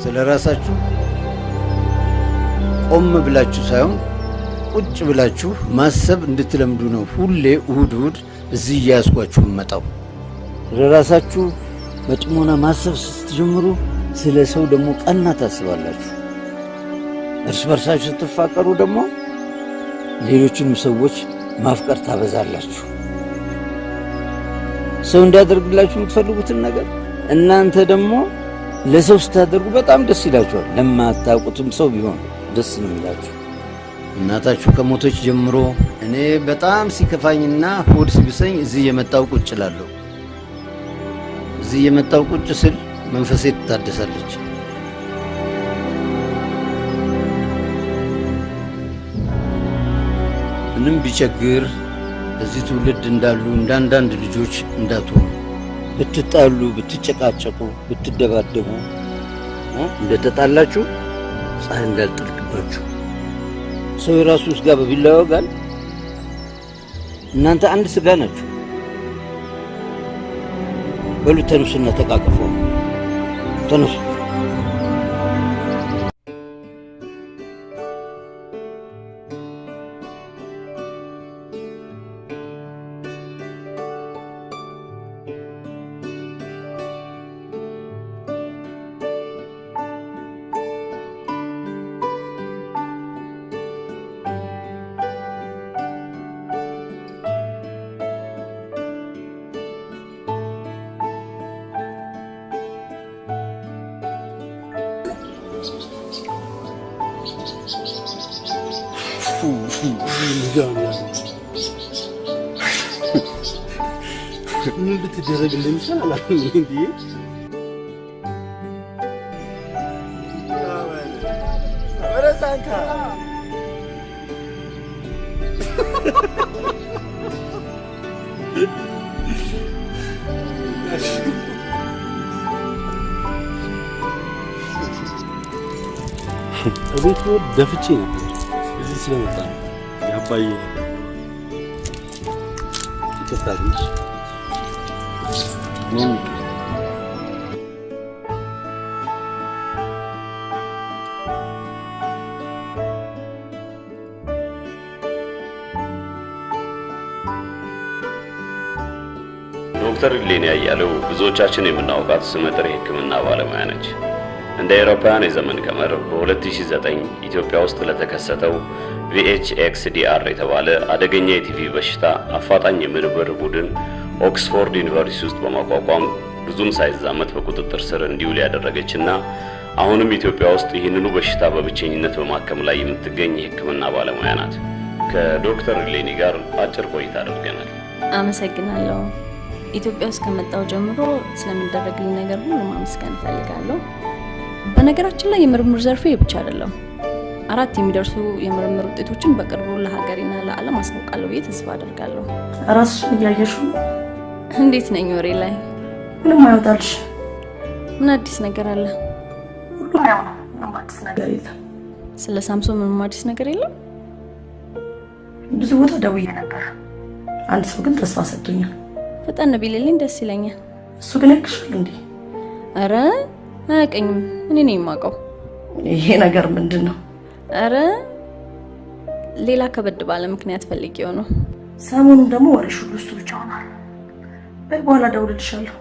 ስለራሳችሁ ቆም ብላችሁ ሳይሆን ቁጭ ብላችሁ ማሰብ እንድትለምዱ ነው ሁሌ እሁድ እዚህ እያያዝኳችሁ መጣው። ስለራሳችሁ በጥሞና ማሰብ ስትጀምሩ ስለ ሰው ደግሞ ቀና ታስባላችሁ። እርስ በርሳችሁ ስትፋቀሩ ደግሞ ሌሎችንም ሰዎች ማፍቀር ታበዛላችሁ። ሰው እንዲያደርግላችሁ የምትፈልጉትን ነገር እናንተ ደግሞ ለሰው ስታደርጉ በጣም ደስ ይላችኋል። ለማታውቁትም ሰው ቢሆን ደስ ነው የሚላችሁ። እናታችሁ ከሞቶች ጀምሮ እኔ በጣም ሲከፋኝና ሆድ ሲብሰኝ እዚህ የመጣው ቁጭ እላለሁ። እዚህ የመጣው ቁጭ ስል መንፈሴ ትታደሳለች። ምንም ቢቸግር እዚህ ትውልድ እንዳሉ እንዳንዳንድ ልጆች እንዳትሆኑ። ብትጣሉ፣ ብትጨቃጨቁ፣ ብትደባደቡ እንደተጣላችሁ ፀሐይ እንዳልጠልቅባችሁ። ሰው የራሱ ስጋ በቢላ ይወጋል። እናንተ አንድ ስጋ ናችሁ። በሉ ተነሱና ተቃቀፉ። ተነሱ። ምን ብትደረግልኝ ይችላል እንዴ? ወረሳንካ እቤት ደፍቼ ነበር እዚህ ስለመጣ ነው ያባዬ ይከታተልሽ ዶክተር ሌኒ አያሌው ብዙዎቻችን የምናውቃት ስመጥር የሕክምና ባለሙያ ነች። እንደ አውሮፓውያን የዘመን ቀመር በ2009 ኢትዮጵያ ውስጥ ለተከሰተው VHXDR የተባለ አደገኛ የቲቪ በሽታ አፋጣኝ የምርምር ቡድን ኦክስፎርድ ዩኒቨርሲቲ ውስጥ በማቋቋም ብዙም ሳይዛመት በቁጥጥር ስር እንዲውል ያደረገችና አሁንም ኢትዮጵያ ውስጥ ይህንኑ በሽታ በብቸኝነት በማከም ላይ የምትገኝ የሕክምና ባለሙያ ናት። ከዶክተር ሌኒ ጋር አጭር ቆይታ አድርገናል። አመሰግናለሁ። ኢትዮጵያ ውስጥ ከመጣው ጀምሮ ስለሚደረግልኝ ነገር ሁሉ ማመስገን እፈልጋለሁ። በነገራችን ላይ የምርምር ዘርፌ ብቻ አይደለም። 4 የሚደርሱ የምርምር ውጤቶችን በቅርቡ ለሀገሬና ለዓለም አሳውቃለሁ ብዬ ተስፋ አደርጋለሁ። ራስሽን እያየሽው እንዴት ነኝ? ወሬ ላይ ምንም አይወጣልሽ። ምን አዲስ ነገር አለ? ሁሉም ያው ነው። ምንም አዲስ ነገር የለም። ስለ ሳምሶን ምንም አዲስ ነገር የለም? ብዙ ቦታ ደውዬ ነበር። አንድ ሰው ግን ተስፋ ሰጥቶኛል። ፈጠን ቢልልኝ ደስ ይለኛል። እሱ ግን ያክሻል እንዴ? አረ አያውቀኝም። እኔ ነኝ የማውቀው። ይሄ ነገር ምንድን ነው? አረ ሌላ ከበድ ባለ ምክንያት ፈልጌው ነው። ሰሞኑን ደግሞ ወሬሽ ሁሉ እሱ ብቻ ሆኗል። በይ በኋላ ደውልልሻለሁ።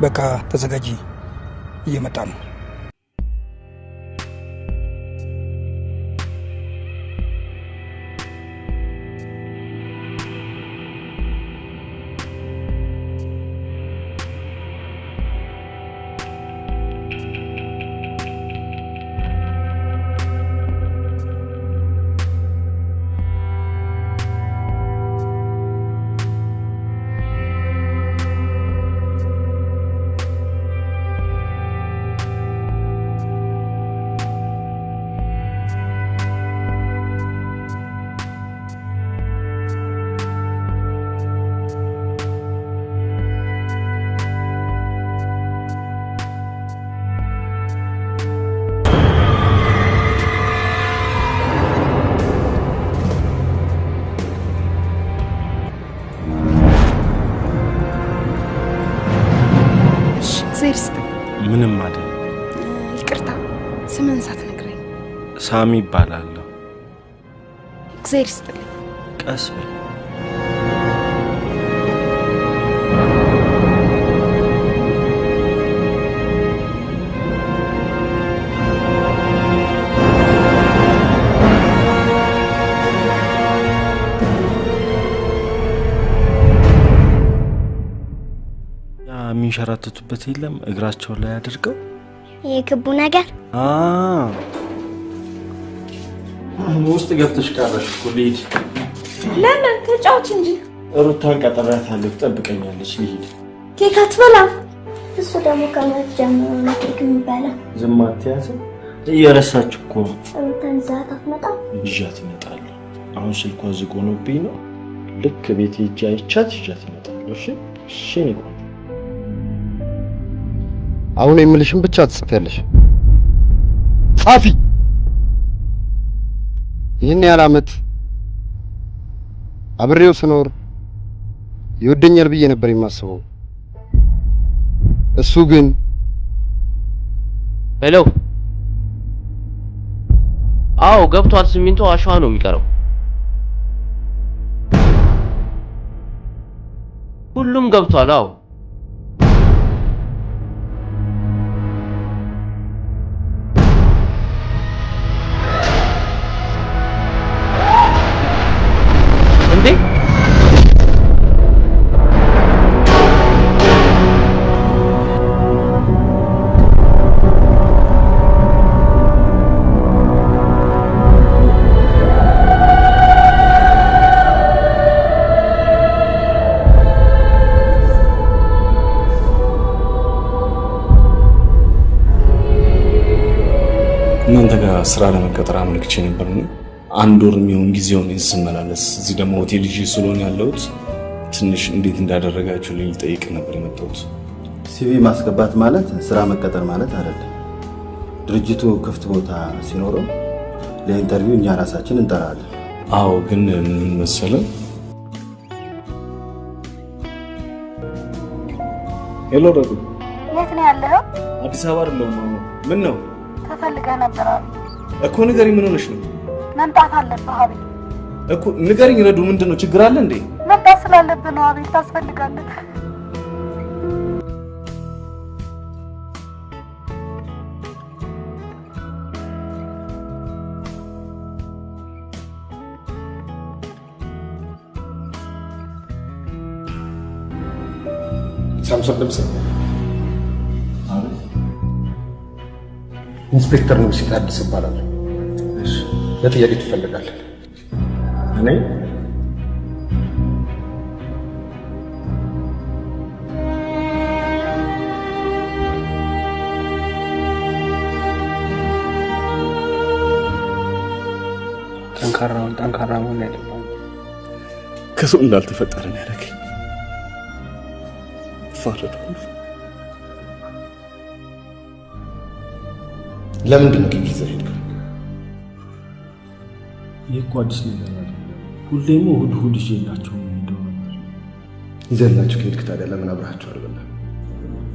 በቃ ተዘጋጂ፣ እየመጣ ነው። ምንም አይደል። ይቅርታ፣ ስምን ሳትነግረኝ። ሳሚ ይባላለሁ። እግዚአብሔር ይስጥልኝ። ቀስ በይ። የሚንሸራተቱበት የለም እግራቸው ላይ አድርገው የክቡ ነገር ውስጥ ገብተሽ ቀረሽ እኮ። ልሂድ። ለምን? ተጫውች እንጂ። ሩታን ቀጠራታለሁ፣ ትጠብቀኛለች። ልሂድ። ኬክ አትበላም? እሱ ደግሞ ከመት ጀምሮ ነው ኬክ የሚበላ። ዝም አትያትም? እየረሳች እኮ ነው። ሩታን ይዛት አትመጣም? ይዣት እመጣለሁ። አሁን ስልኳ ዝግ ሆኖብኝ ነው። ልክ ቤት ሄጄ አይቻት ይዣት እመጣለሁ። እሺ እሺ። ነው አሁን የምልሽን ብቻ ትጽፊያለሽ። ጻፊ። ይህን ያህል ዓመት አብሬው ስኖር ይወደኛል ብዬ ነበር የማስበው። እሱ ግን ሄሎ። አዎ ገብቷል። ሲሚንቶ አሸዋ ነው የሚቀረው። ሁሉም ገብቷል። አዎ እንዴ እናንተ ጋር ስራ ለመቀጠር አመልክቼ ነበር ነው። አንድ ወር የሚሆን ጊዜውን ስመላለስ እዚህ ደግሞ ሆቴል ይዤ ስለሆነ ያለሁት ትንሽ እንዴት እንዳደረጋችሁ ልጠይቅ ነበር የመጣሁት። ሲቪ ማስገባት ማለት ስራ መቀጠር ማለት አይደለም። ድርጅቱ ክፍት ቦታ ሲኖረው ለኢንተርቪው እኛ ራሳችን እንጠራለን። አዎ ግን ምን መሰለህ? ሄሎ ረዱ፣ የት ነው ያለኸው? አዲስ አበባ አይደለሁም። ምን ነው? ተፈልገህ ነበር እኮ ንገሪኝ። ምን ሆነሽ ነው? መምጣት አለብህ አቤል። እኮ ንገሪኝ ረዱ፣ ምንድን ነው? ችግር አለ እንዴ? መምጣት ስላለብህ ነው አቤል፣ ታስፈልጋለህ። ሳምሶን ደምሴ። ኢንስፔክተር ንጉሴ ታደሰ እባላለሁ። ለጥያቄ ትፈልጋለህ? እኔ ጠንካራ መሆን ያለብህ ከሰው እንዳልተፈጠረ ነው ያደረገኝ። ፈረድኩ። ለምንድን ነው ኬክ ይዘህ ሄድከው? ይህ እኮ አዲስ ነገር አይደለም። ሁሌም እሑድ ይዤላቸው የምሄደው ነበር። ይዘህላቸው ከሄድክ ታዲያ ለምን አብረሃቸው አልበላም?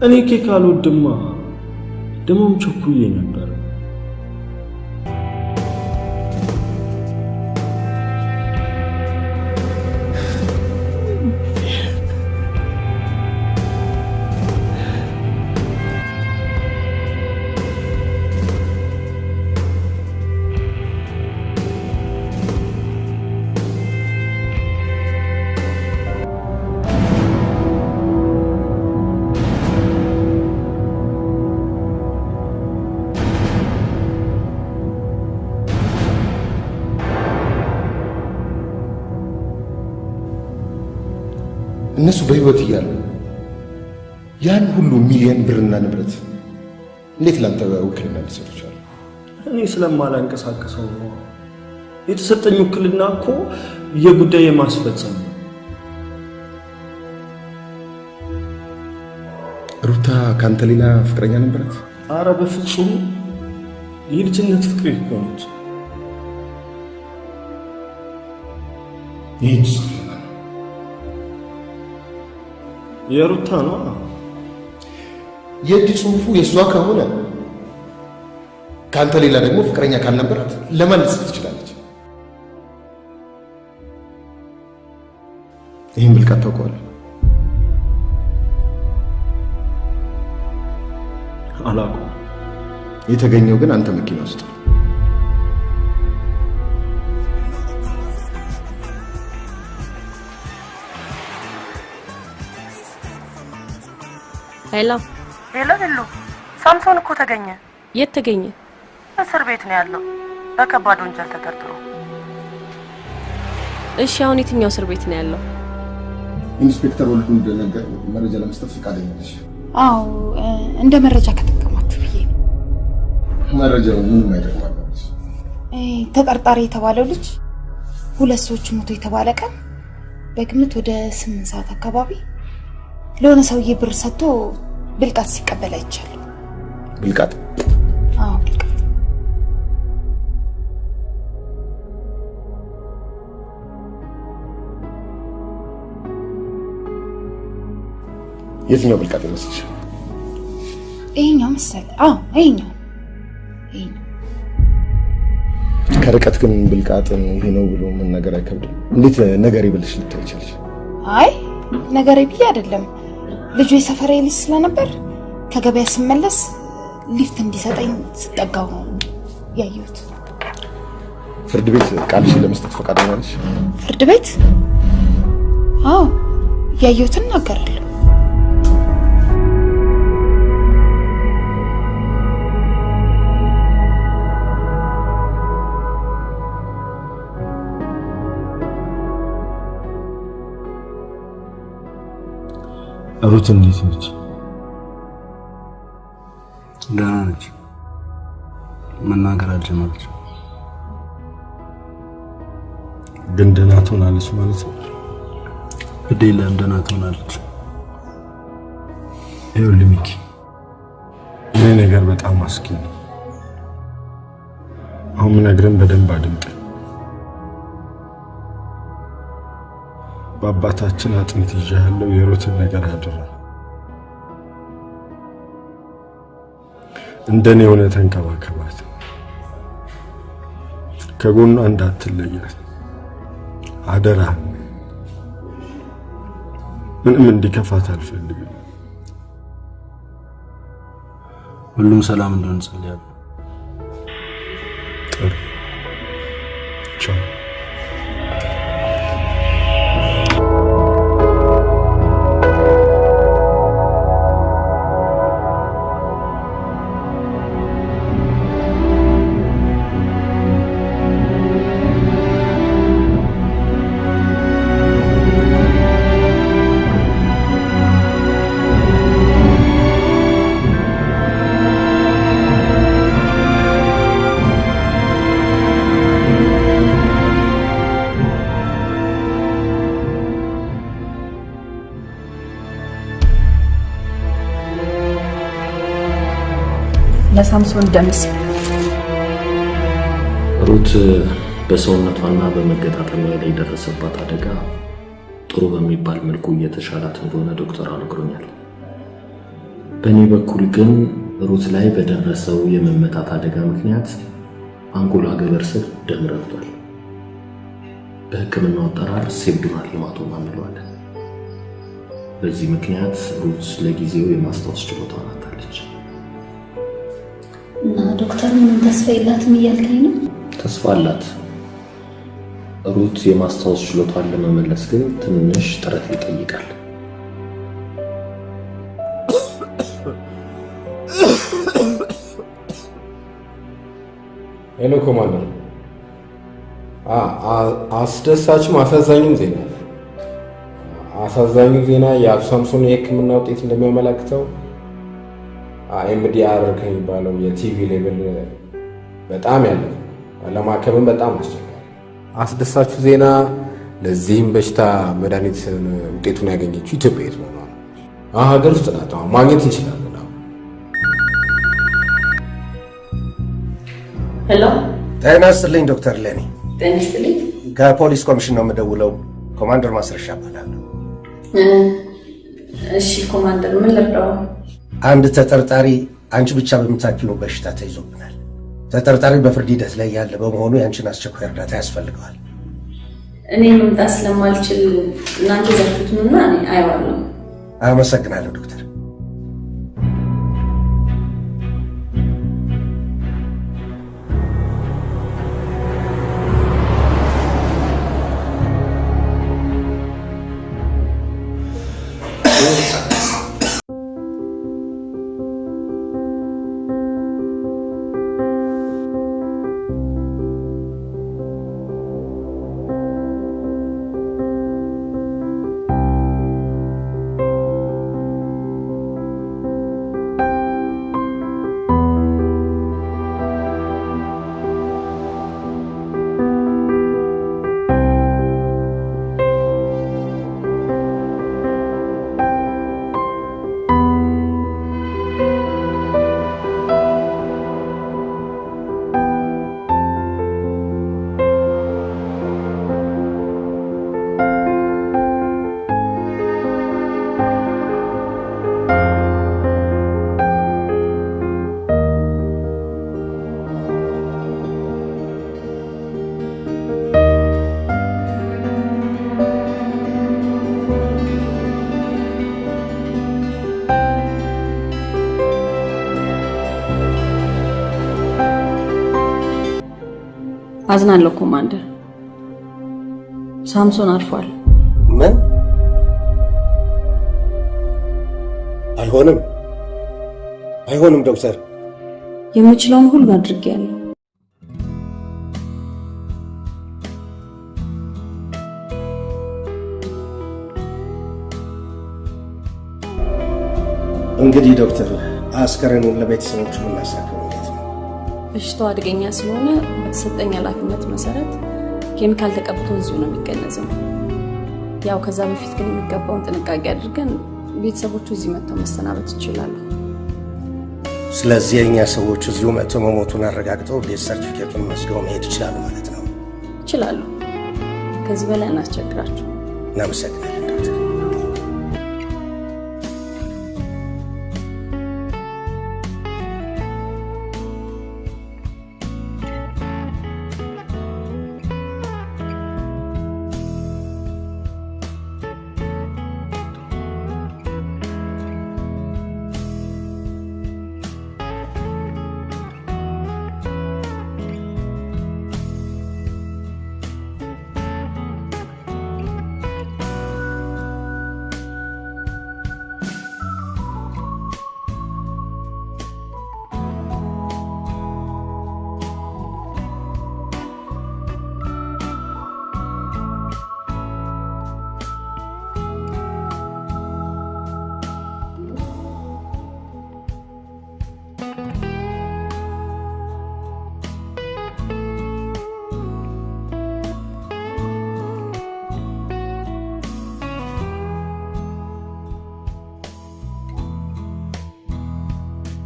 እኔ ኬክ አልወድማ። ደግሞም ቸኩዬ ነበር። እነሱ በህይወት እያሉ ያን ሁሉ ሚሊዮን ብርና ንብረት እንዴት ላንተ ውክልና ሊሰጡ ይችላሉ? እኔ ስለማላንቀሳቀሰው ነው። የተሰጠኝ ውክልና እኮ የጉዳይ የማስፈጸም ነው። ሩታ ካንተ ሌላ ፍቅረኛ ነበራት? አረ በፍጹም የልጅነት ፍቅሬ እኮ ነች። ይህች ጽሑፍ የሩታ ነው። የእጅ ጽሑፉ የእሷ ከሆነ ካንተ ሌላ ደግሞ ፍቅረኛ ካልነበራት ለማን ልጽፍ ትችላለች? ይህን ብልቃት ታውቀዋለህ? አላውቀውም። የተገኘው ግን አንተ መኪና ውስጥ ነው። ሄሎ ሄሎ፣ ሳምሶን እኮ ተገኘ። የት ተገኘ? እስር ቤት ነው ያለው በከባድ ወንጀል ተጠርጥሮ። እሺ አሁን የትኛው እስር ቤት ነው ያለው? ኢንስፔክተር ወልዱ እንደነገር መረጃ ለመስጠት ፈቃደኛ ነሽ? አዎ እንደ መረጃ ከተጠቀማችሁ ብዬ ነው። መረጃው ምንም አይደለም። ተጠርጣሪ የተባለው ልጅ 2 ሰዎች ሞቶ የተባለ ቀን በግምት ወደ 8 ሰዓት አካባቢ ለሆነ ሰውዬ ብር ሰጥቶ ብልቃት ሲቀበል አይቻለሁ። ብልቃት? አዎ ብልቃት። የትኛው ብልቃት ይመስልሽ? ይሄኛው መሰለ። አዎ ይሄኛው። ከርቀት ግን ብልቃጥን ይሄ ነው ብሎ መናገር አይከብድም። እንዴት ነገር ይብልሽ ልታይ ይችላል? አይ ነገር ይብይ አይደለም። ልጁ የሰፈሬ ልጅ ስለነበር ከገበያ ስመለስ ሊፍት እንዲሰጠኝ ስጠጋው ነው ያየሁት። ፍርድ ቤት ቃልሽ ለመስጠት ፈቃደኛ ነሽ? ፍርድ ቤት? አዎ ያየሁትን እናገራለሁ። ሩት እንዴት ነች? ደህና ነች። መናገር አልጀመረች። ግን ደህና ትሆናለች ማለት ነው? ግድ የለም ደህና ትሆናለች። ይኸውልህ ሚኪ፣ ይሄ ነገር በጣም አስጊ ነው። አሁን ምነግርህን በደንብ አድምጠኝ። በአባታችን አጥንት ይዣለሁ። የሩትን ነገር አደራ። እንደኔ ሆነ ተንከባከባት። ከጎኗ እንዳትለያት አደራ። ምንም እንዲከፋት አልፈልግም። ሁሉም ሰላም እንዲሆን ጸልያለሁ። ጥሩ ቻው። ለሳምሶን ደምስ ሩት በሰውነቷና በመገጣጠሚያ ላይ የደረሰባት አደጋ ጥሩ በሚባል መልኩ እየተሻላት እንደሆነ ዶክተር ነግሮኛል። በእኔ በኩል ግን ሩት ላይ በደረሰው የመመታት አደጋ ምክንያት አንጎላ ገበር ስር ደም ረግቷል። በሕክምናው አጠራር ሴብዱናል ሄማቶማ እንለዋለን። በዚህ ምክንያት ሩት ለጊዜው የማስታወስ ችሎታዋን አጣለች። እና ዶክተር ምንም ተስፋ የላትም እያልከኝ ነው? ተስፋ አላት። ሩት የማስታወስ ችሎታን ለመመለስ ግን ትንሽ ጥረት ይጠይቃል። ሄሎ ኮማንደር፣ አስደሳችም አሳዛኝም ዜና። አሳዛኙ ዜና የአቶ ሳምሶን የሕክምና ውጤት እንደሚያመለክተው ኤምዲአር ከሚባለው የቲቪ ሌቭል በጣም ያለ ለማከምም በጣም አስቸጋሪ። አስደሳቹ ዜና ለዚህም በሽታ መድኃኒት ውጤቱን ያገኘችው ኢትዮጵያ የት ነው? ሀገር ውስጥ ናት። ማግኘት እንችላለን። ሄሎ፣ ጤና ይስጥልኝ ዶክተር ሌኒ። ጤና ይስጥልኝ። ከፖሊስ ኮሚሽን ነው የምደውለው። ኮማንደር ማስረሻ እባላለሁ። እሺ ኮማንደር፣ ምን ልርዳው? አንድ ተጠርጣሪ አንቺ ብቻ በምታውቂው በሽታ ተይዞብናል። ተጠርጣሪ በፍርድ ሂደት ላይ ያለ በመሆኑ የአንቺን አስቸኳይ እርዳታ ያስፈልገዋል። እኔ መምጣት ስለማልችል እናንተ ዘግቱትና እኔ አየዋለሁ። አመሰግናለሁ ዶክተር። አዝናለሁ ኮማንደር። ሳምሶን አርፏል። ምን? አይሆንም ዶክተር። የምችለውን ሁሉ አድርጌያለሁ። እንግዲህ ዶክተር አስከሬኑን ለቤተሰቦቹ እናሳክም። በሽታው አደገኛ ስለሆነ በተሰጠኝ ኃላፊነት መሰረት ኬሚካል ተቀብቶ እዚሁ ነው የሚገነዘው። ያው ከዛ በፊት ግን የሚገባውን ጥንቃቄ አድርገን ቤተሰቦቹ እዚህ መጥተው መሰናበት ይችላሉ። ስለዚህ የእኛ ሰዎች እዚሁ መጥተው መሞቱን አረጋግጠው ዴት ሰርቲፊኬቱን መስገው መሄድ ይችላሉ ማለት ነው? ይችላሉ። ከዚህ በላይ እናስቸግራቸው። እናመሰግናለን ዶክተር።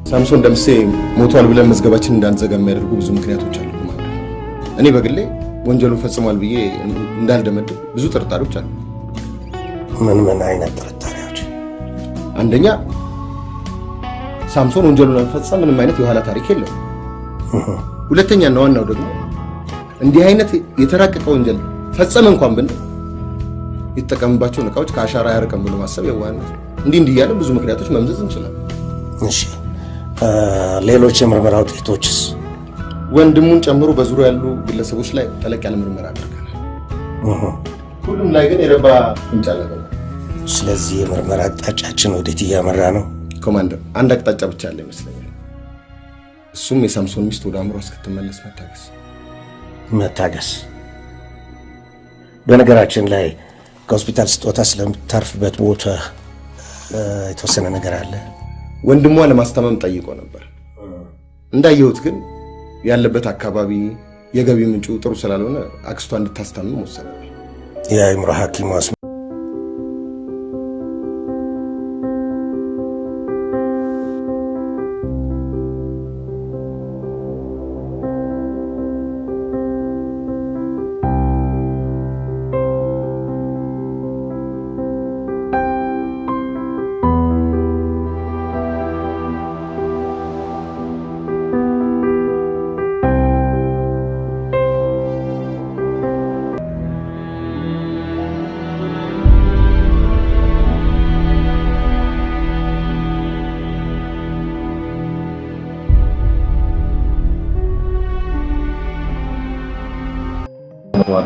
ሳምሶን ደምሴ ሞቷል ብለን መዝገባችን እንዳንዘጋ የሚያደርጉ ብዙ ምክንያቶች አሉ ማለት ነው። እኔ በግሌ ወንጀሉን ፈጽሟል ብዬ እንዳልደመድብ ብዙ ጥርጣሬዎች አሉ። ምን አይነት ጥርጣሬዎች? አንደኛ ሳምሶን ወንጀሉን ለመፈጸም ምንም አይነት የኋላ ታሪክ የለውም። ሁለተኛና ዋናው ደግሞ እንዲህ አይነት የተራቀቀ ወንጀል ፈጸመ እንኳን ብን የተጠቀምባቸውን እቃዎች ከአሻራ ያርቀም ብሎ ማሰብ የዋህነት። እንዲህ እያለ ብዙ ምክንያቶች መምዘዝ እንችላለን። እሺ ሌሎች የምርመራ ውጤቶችስ? ወንድሙን ጨምሮ በዙሪያው ያሉ ግለሰቦች ላይ ጠለቅ ያለ ምርመራ አድርገናል። ሁሉም ላይ ግን የረባ ፍንጭ አላገኘንም። ስለዚህ የምርመራ አቅጣጫችን ወዴት እያመራ ነው? ኮማንደር፣ አንድ አቅጣጫ ብቻ አለ ይመስለኛል። እሱም የሳምሶን ሚስት ወደ አእምሮ እስክትመለስ መታገስ። በነገራችን ላይ ከሆስፒታል ስትወጣ ስለምታርፍበት ቦታ የተወሰነ ነገር አለ? ወንድሟ ለማስታመም ጠይቆ ነበር። እንዳየሁት ግን ያለበት አካባቢ የገቢ ምንጩ ጥሩ ስላልሆነ አክስቷ እንድታስታምም ወሰነ። የአእምሮ ሐኪሟ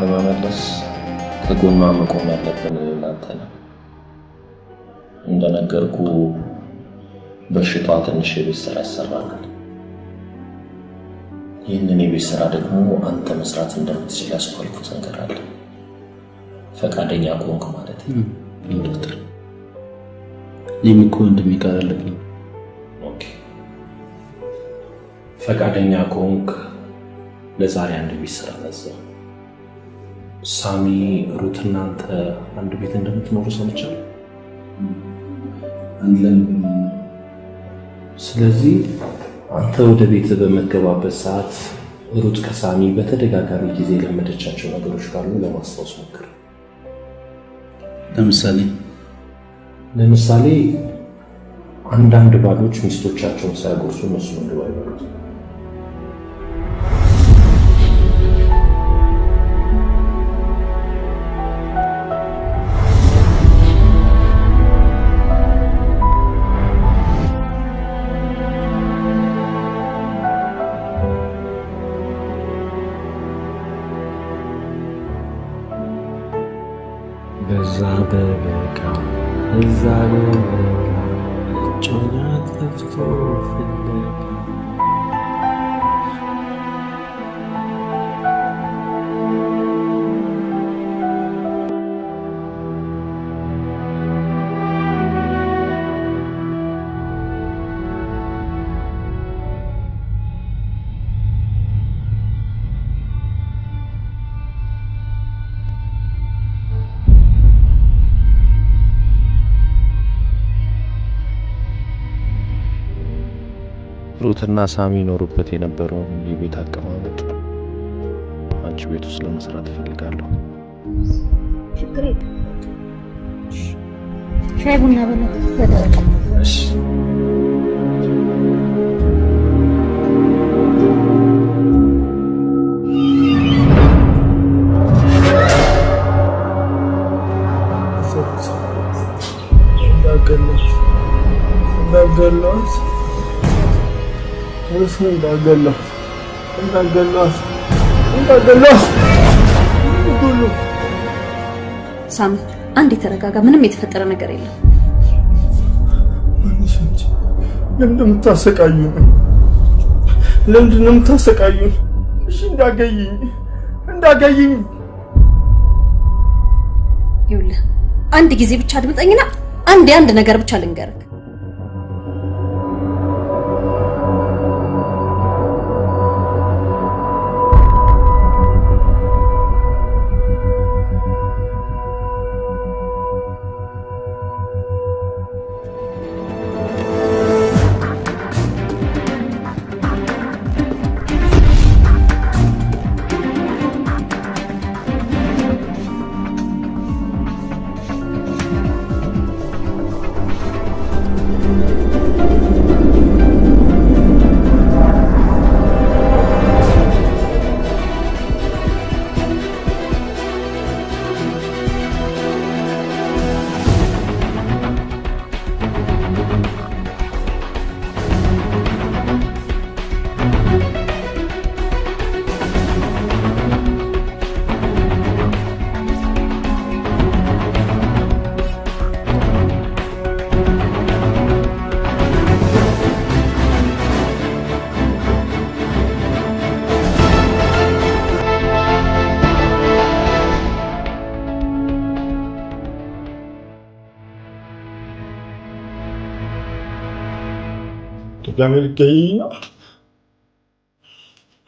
ለመመለስ ከጎኗ መቆም ያለብን እናንተ ነው። እንደነገርኩ በሽታዋ ትንሽ የቤት ስራ ያሰራናል። ይህንን የቤት ስራ ደግሞ አንተ መስራት እንደምትችል ያስተዋልኩት ነገር አለ። ፈቃደኛ ከሆንክ ማለት ነው። ዶክተር እኔም እኮ እንደሚቀርልብኝ። ኦኬ፣ ፈቃደኛ ከሆንክ ለዛሬ አንድ ቤት ስራ ነዛ። ሳሚ ሩት እናንተ አንድ ቤት እንደምትኖሩ ሰምቻለሁ። ስለዚህ አንተ ወደ ቤት በመገባበት ሰዓት ሩት ከሳሚ በተደጋጋሚ ጊዜ የለመደቻቸው ነገሮች ካሉ ለማስታወስ ሞክር። ለምሳሌ አንዳንድ ባሎች ሚስቶቻቸውን ሳያጎርሱ እነሱ ምግብ አይበሉት። በዛ በበጋ እዛ በበጋ እጮኛ ጠፍቶ ፍለጋ ሩትና ሳሚ ይኖሩበት የነበረውን የቤት አቀማመጥ አንቺ ቤት ውስጥ ለመስራት እፈልጋለሁ። ችግር የለም። ሻይ ቡና በደረቀ። እሺ። እንዳገላት ሳሚ አንድ የተረጋጋ፣ ምንም የተፈጠረ ነገር የለም። ለምንድን ነው የምታሰቃዩን? እሺ እንዳገይኝ ይኸውልህ፣ አንድ ጊዜ ብቻ አድምጠኝና አንድ ነገር ብቻ ልንገርህ። ድጋሜ ልትገይኝ ነው?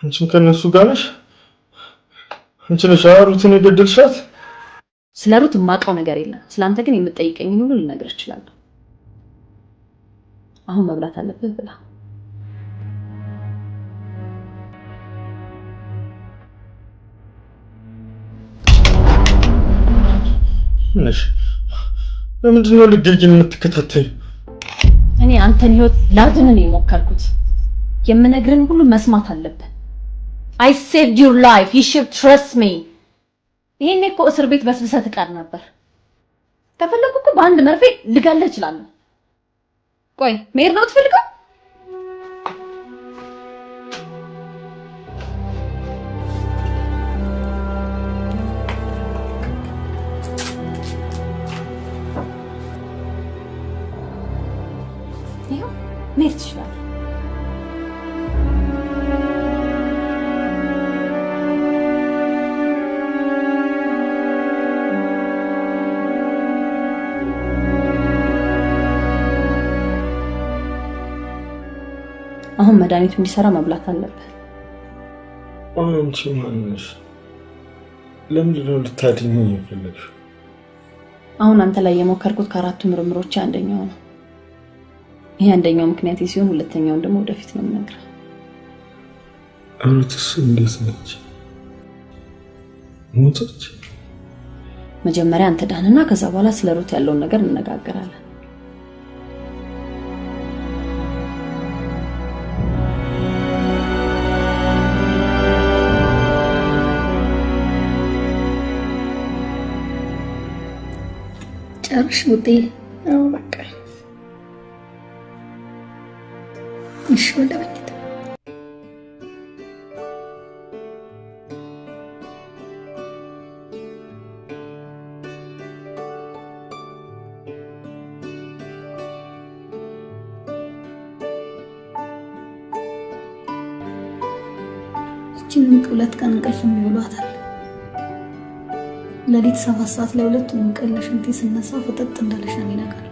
አንቺም ከነሱ ጋር ነሽ? አንቺ ነሽ ሩትን የገደልሻት? ስለ ሩት የማውቀው ነገር የለም። ስላንተ ግን የምትጠይቀኝ ሁሉ ልነግርህ እችላለሁ። አሁን መብላት አለብህ ብላ። ነሽ ለምንድን ነው ልትገይኝ የምትከታተይው? እኔ አንተን ህይወት ላድን ነው የሞከርኩት። የምነግርህን ሁሉ መስማት አለብህ። I saved your life. You should trust me. ይሄኔ እኮ እስር ቤት በስብሰት ቀር ነበር። ከፈለኩ እኮ በአንድ መርፌ ልጋለህ እችላለሁ። ቆይ መሄድ ነው ትፈልገው? ይኸው መሄድ ትችላለህ። አሁን መድኃኒቱ እንዲሰራ መብላት አለብህ። አንቺ ማን ነሽ? ለምንድን ነው ልታድኚኝ የፈለግሽው? አሁን አንተ ላይ የሞከርኩት ከአራቱ ምርምሮች አንደኛው ነው። ይሄ አንደኛው ምክንያት ሲሆን ሁለተኛውን ደግሞ ወደፊት ነው የምነግርህ። ሩትስ እንዴት ነች? ሞተች? መጀመሪያ አንተ ዳንና ከዛ በኋላ ስለ ሩት ያለውን ነገር እንነጋገራለን። ጨርሽ ውጤ? አዎ በቃ እሺ። ወደ መኝታ እቺን ሁለት ቀን እንቅልፍ የሚውሏታል። ለሊት 7 ሰዓት ላይ ሁለቱም እንቅልፍ ሽንቴ ስነሳ ፍጥጥ እንዳለሽ ነው የሚነቃላት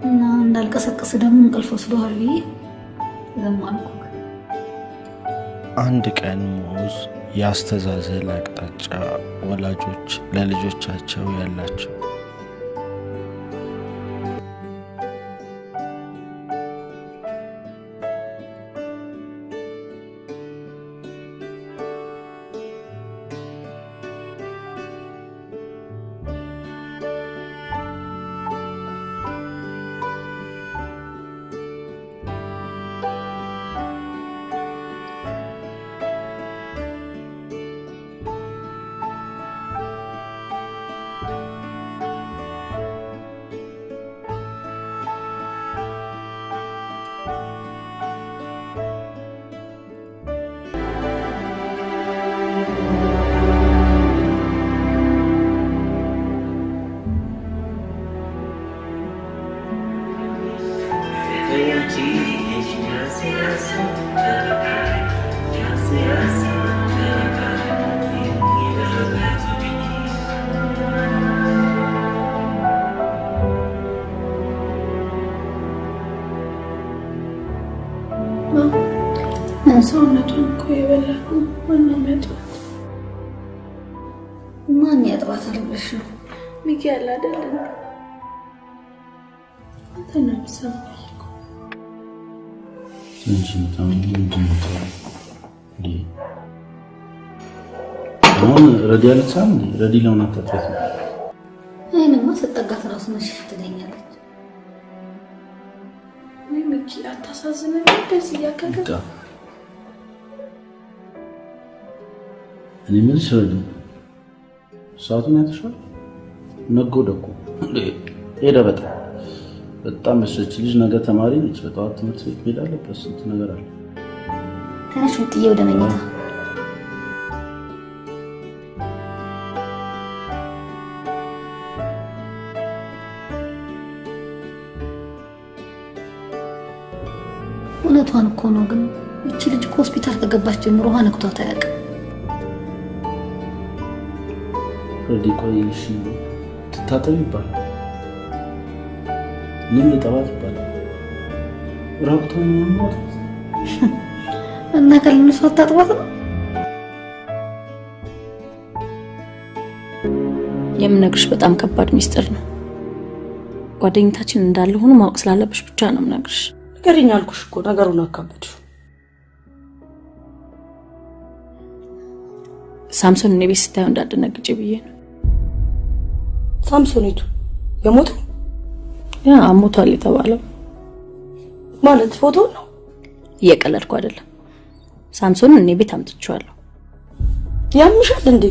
እና እንዳልቀሰቅስ ደግሞ እንቅልፍ ወስዶሃል ብዬ ዝም አልኩ። አንድ ቀን ሙዝ ያስተዛዘለ አቅጣጫ ወላጆች ለልጆቻቸው ያላቸው ሰውነቱን እኮ የበላኩ ዋናው የሚያጥባት ማን ያጥባታል ብለሽ ነው? ሚኪ ያለ አይደል? አንተ ነው የምትሰማው እንጂ አሁን ረዲ ያለቻም ረዲ ለምን አታጣት? አይንማ ሰጠጋት ራሱ ነሽ ትገኛለች። ወይ ሚኪ አታሳዝነኝ እንደዚህ ያከከ እኔ ምን ይችላል? ሰዓቱን ያተሻል ነጎደኩ ሄደ። በጣም መሸች ልጅ ነገ ተማሪ ነች። በጠዋት ትምህርት ቤት ሄዳ አለበት። ስንት ነገር አለ። ተነሽ ውጥዬ ወደ መኝታ። እውነቷን እኮ ነው። ግን እቺ ልጅ ሆስፒታል ከገባች ጀምሮ ውሃ ነክቷት አያውቅም። ረዲ ቆይ እሺ ትታጠብ ይባላል። ምን ልጠባት ይባላል? ራቁቷን ሞት እና ከልንሷ ታጥባት ነው። የምነግርሽ በጣም ከባድ ሚስጥር ነው። ጓደኝታችን እንዳለ ሆኖ ማወቅ ስላለብሽ ብቻ ነው የምነግርሽ። ንገሪኝ አልኩሽ እኮ ነገሩን አካበድሽው። ሳምሶን እኔ ቤት ስታየው እንዳደነግጬ ብዬ ነው። ሳምሶኒቱ የሞተው? ያ ሞቷል የተባለው ማለት ፎቶ ነው? እየቀለድኩ አይደለም። ሳምሶን እኔ ቤት አምጥቼዋለሁ። ያምሻል እንዴ?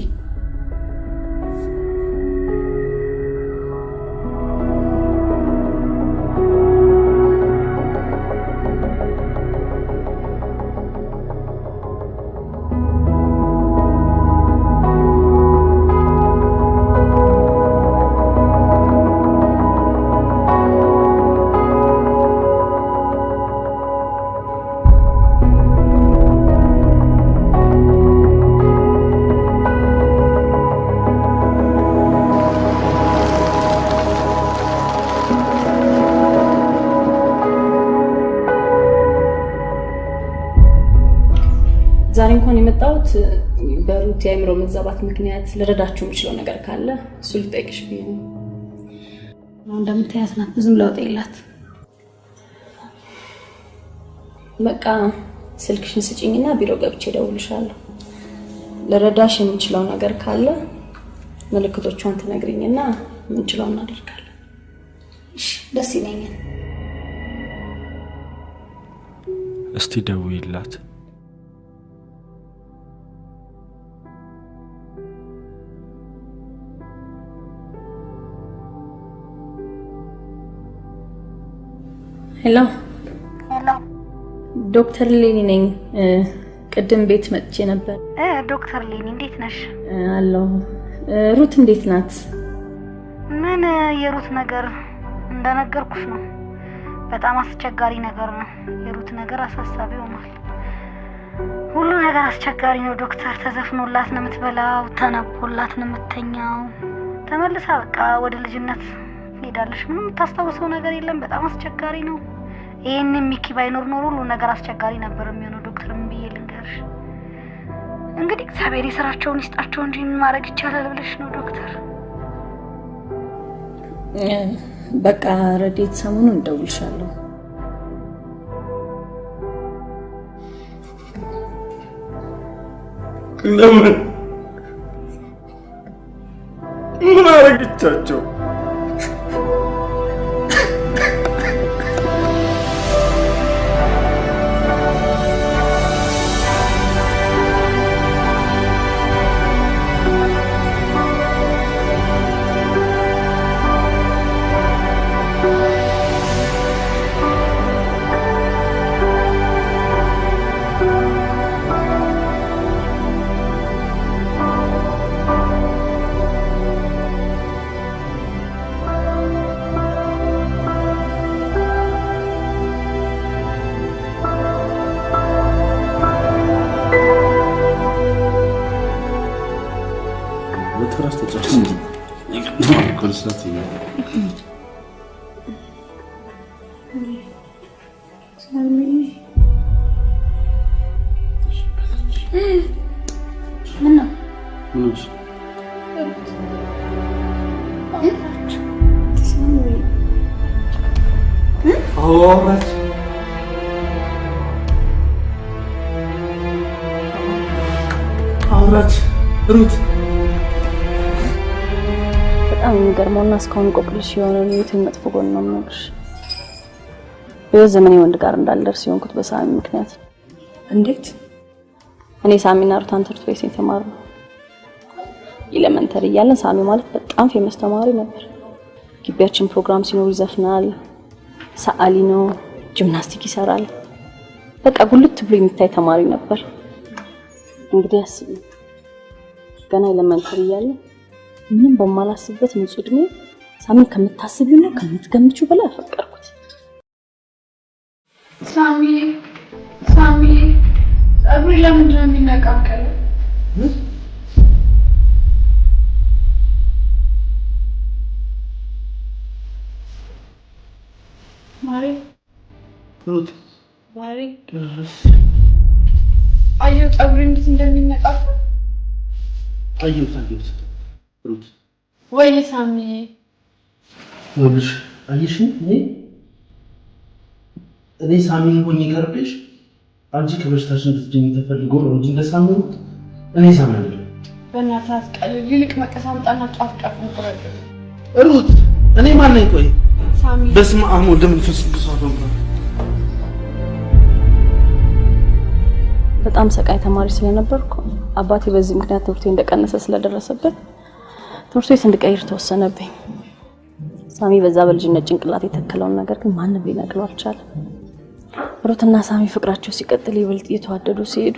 ዛሬ እንኳን የመጣሁት በሩት የአእምሮ መዛባት ምክንያት ልረዳችሁ የምችለው ነገር ካለ እሱ ልጠይቅሽ ብዬ ነው። እንደምታያት ናት፣ ብዙም ለውጥ የላት። በቃ ስልክሽን ስጪኝና ቢሮ ገብቼ እደውልልሻለሁ። ልረዳሽ የምችለው ነገር ካለ ምልክቶቿን ትነግሪኝና የምንችለውን እናደርጋለን። እሺ፣ ደስ ይለኛል። እስቲ ደውይላት። ሄሎ ዶክተር ሌኒ ነኝ። ቅድም ቤት መጥቼ ነበር። ዶክተር ሌኒ እንዴት ነሽ? አለሁ። ሩት እንዴት ናት? ምን የሩት ነገር እንደነገርኩሽ ነው። በጣም አስቸጋሪ ነገር ነው። የሩት ነገር አሳሳቢ ሆኗል። ሁሉ ነገር አስቸጋሪ ነው ዶክተር። ተዘፍኖላት ነው የምትበላው፣ ተነቦላት ነው የምትተኛው። ተመልሳ በቃ ወደ ልጅነት ሄዳለሽ። ምንም የምታስታውሰው ነገር የለም። በጣም አስቸጋሪ ነው። ይሄንን ሚኪ ባይኖር ኖሮ ሁሉ ነገር አስቸጋሪ ነበር የሚሆነው ዶክተር። ምን ብዬ ልንገርሽ? እንግዲህ እግዚአብሔር የሥራቸውን ይስጣቸው እንጂ ምን ማድረግ ይቻላል ብለሽ ነው ዶክተር። በቃ ረዴት ሰሞኑን እንደውልሻለሁ። ለምን ምን አረግቻቸው? አውራች ሩት በጣም የሚገርመውና እስካሁን ቆቅልሽ የሆነው የትን መጥፎ ጎን ነው የምነግርሽ። በዘመኔ ወንድ ጋር እንዳልደርስ የሆንኩት በሳሚ ምክንያት። እንዴት? እኔ ሳሚና ሩት አንድ ትምህርት ቤት የተማርነው ኤሌመንተሪ እያለን ሳሚ ማለት በጣም ፌመስ ተማሪ ነበር። ግቢያችን ፕሮግራም ሲኖር ይዘፍናል፣ ሰዓሊ ነው፣ ጂምናስቲክ ይሰራል። በቃ ጉልት ብሎ የሚታይ ተማሪ ነበር። እንግዲህ አስቢ፣ ገና ኤሌመንተሪ እያለን ምንም በማላስብበት ንጹህ ዕድሜ ሳሚን ከምታስቢውና ከምትገምቺው በላይ አፈቀርኩት። ሳሚ ጸጉሪ ለምንድን ነው የሚነቃቀለው? ሩት ማሪ አየሁ ፀጉሬ እንዴት እንደሚነቃቅ አየሁት ሩት ወይ ሳሚ ወልሽ አየሽኝ እኔ ሳሚ ሆኜ ቀርብሽ አንቺ ከበሽታሽ እንድትድኝ ተፈልጎ ነው እንጂ እንደሳሚ እኔ ሳሚ አይደለም። በእናትህ አትቀልድ። ይልቅ መቀሳምጣና ጫፍ ቁረጥ። ሩት እኔ ማን ነኝ? ቆይ ሳሚ በስመ አብ ወወልድ ወመንፈስ ቅዱስ አሐዱ በጣም ሰቃይ ተማሪ ስለነበርኩ አባቴ በዚህ ምክንያት ትምህርቴ እንደቀነሰ ስለደረሰበት ትምህርት ቤት እንድቀይር ተወሰነብኝ። ሳሚ በዛ በልጅነት ጭንቅላት የተከለውን ነገር ግን ማንም ሊነግረው አልቻለም። ሩትና ሳሚ ፍቅራቸው ሲቀጥል ይበልጥ እየተዋደዱ ሲሄዱ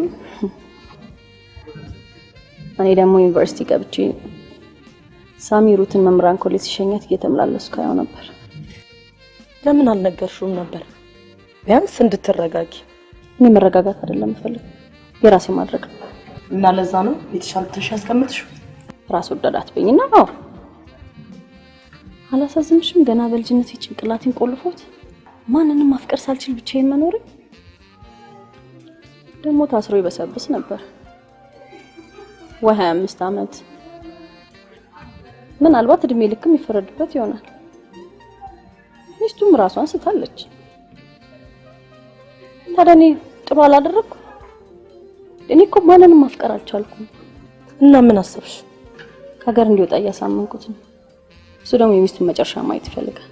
እኔ ደግሞ ዩኒቨርሲቲ ገብቼ ሳሚ ሩትን መምራን ኮሌጅ ሲሸኛት እየተመላለስኩ አየው ነበር። ለምን አልነገርሽውም ነበር? ቢያንስ እንድትረጋጊ። እኔ መረጋጋት አይደለም የምፈልገው የራሴ ማድረግ ነው። እና ለዛ ነው የተሻለ ተሽ ያስቀምጥሽው? ራስ ወዳዳት በይና አዎ አላሳዝንሽም? ገና በልጅነቴ ጭንቅላቴን ቆልፎት ማንንም ማፍቀር ሳልችል ብቻዬን መኖር ደግሞ ታስሮ ይበሰብስ ነበር። ወይ 25 አመት ምናልባት እድሜ ልክም ይፈረድበት ይሆናል። ሚስቱም ራሷን ስታለች። ታዲያ እኔ ጥሩ አላደረኩም? እኔ እኮ ማንንም ማፍቀር አልቻልኩም። እና ምን አሰብሽ? ከሀገር እንዲወጣ እያሳመንኩት ነው። እሱ ደግሞ የሚስቱን መጨረሻ ማየት ይፈልጋል።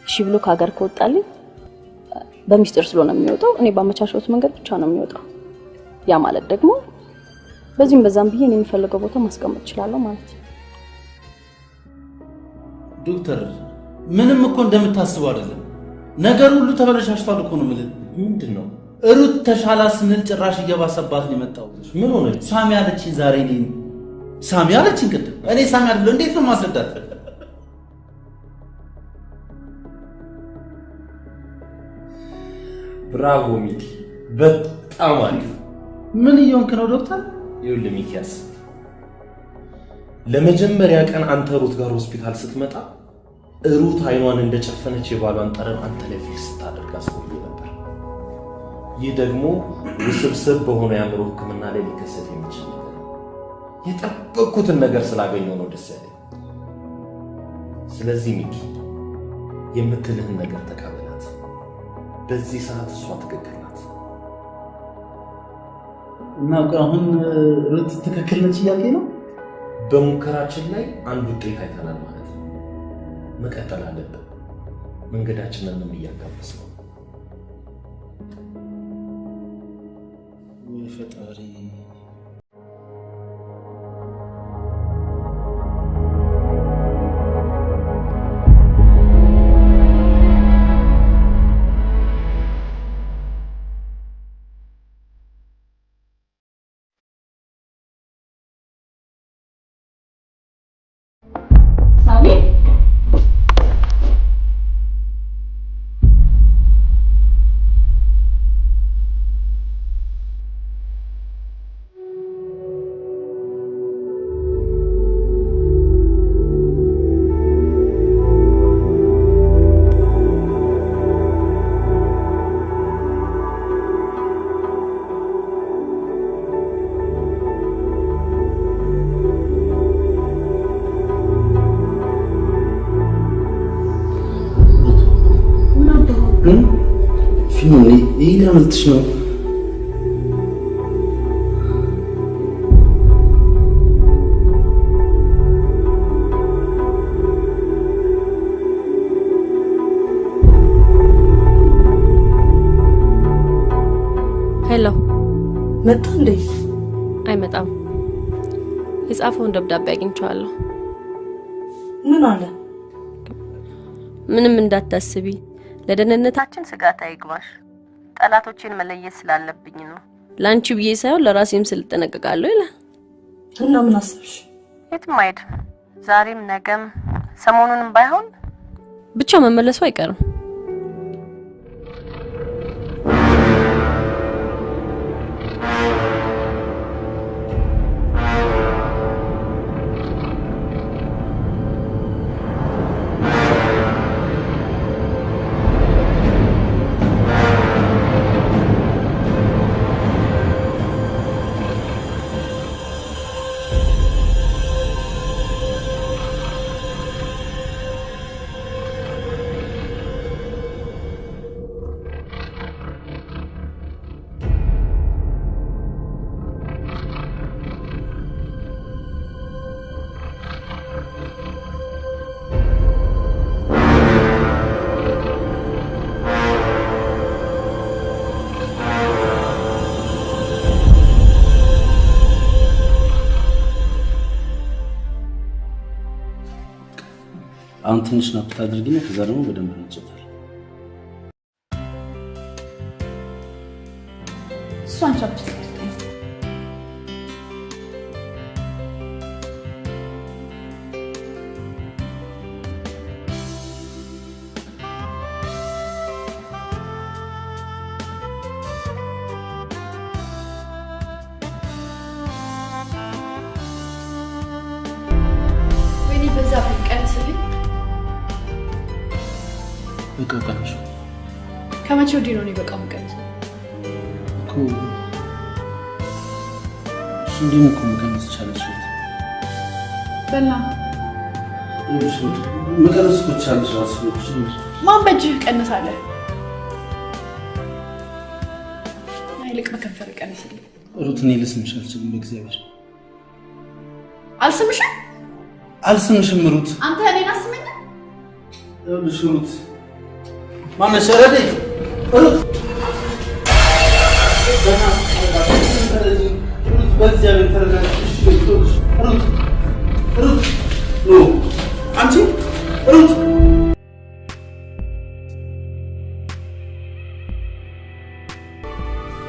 እሺ ብሎ ከሀገር ከወጣልኝ በሚስጥር ስለሆነ የሚወጣው እኔ ባመቻቸውት መንገድ ብቻ ነው የሚወጣው። ያ ማለት ደግሞ በዚህም በዛም ብዬ እኔ የሚፈልገው ቦታ ማስቀመጥ እችላለሁ ማለት ነው። ዶክተር ምንም እኮ እንደምታስበው አይደለም። ነገር ሁሉ ተበለሻሽቷል እኮ ነው የምልህ። ምንድነው? ሩት ተሻላ ስንል ጭራሽ እየባሰባት ነው የመጣው። ምን ሆነች? ሳሚ አለችኝ ዛሬ እኔ ሳሚ አለችኝ ቅድም። እኔ ሳሚ አይደለም። እንዴት ነው ማስረዳት? ብራቮ ሚኪ፣ በጣም አሪፍ። ምን እየሆንክ ነው ዶክተር? ይኸውልህ ሚኪያስ፣ ለመጀመሪያ ቀን አንተ ሩት ጋር ሆስፒታል ስትመጣ ሩት አይኗን እንደጨፈነች የባሏን ጠረን አንተ ላይ ፊክስ ስታደርግ አስተውዬ ነበር። ይህ ደግሞ ውስብስብ በሆነ የአእምሮ ሕክምና ላይ ሊከሰት የሚችል ነገር የጠበቅኩትን ነገር ስላገኘው ነው ደስ ያለኝ። ስለዚህ ሚኪ የምትልህን ነገር ተቀበላት። በዚህ ሰዓት እሷ ትክክል ናት። እና አሁን ሩት ትክክል ነች እያልከኝ ነው? በሙከራችን ላይ አንድ ውጤት አይተናል ማለት ነው። መቀጠል አለብን። መንገዳችንንም እያጋበስ ነው። ወይ ፈጣሪ! ፊልም ይሄ ለምንትሽ ነው? ሄሎ መጣ እንዴ? አይመጣም። የጻፈውን ደብዳቤ አግኝቼዋለሁ። ምን አለ? ምንም እንዳታስቢ፣ ለደህንነታችን ስጋት አይግባሽ። ጠላቶችን መለየት ስላለብኝ ነው። ላንቺ ብዬ ሳይሆን ለራሴም ስል እጠነቀቃለሁ ይላል። እና ምን አሰብሽ? የትም አይሄድም። ዛሬም ነገም ሰሞኑንም ባይሆን ብቻ መመለሱ አይቀርም። አሁን ትንሽ ናፍታ አድርጊና ከዛ ደግሞ በደንብ እንጨታለን። እሷን ቻፕስ በቃሽ። ከመቼ ወዲህ ነው በቃ መቀነስ እኮ እንዴት ነው መቀነስ ይቻላል? በላ መቀነስ ይቻላል ራስሽ ማን በእጅህ ቀንሳለህ? አይልቅ መከፈር ቀንስልኝ። ሩት እኔ ልስምሽ አልችልም። በእግዚአብሔር አልስምሽም። አልስምሽም ሩት። አንተ እኔን አስመኝ። ይኸውልሽ ሩት ማነሽ? ረዴ ሩት በእግዚአብሔር ተረጋግሽ። ሩት ሩት ኖ አንቺ ሩት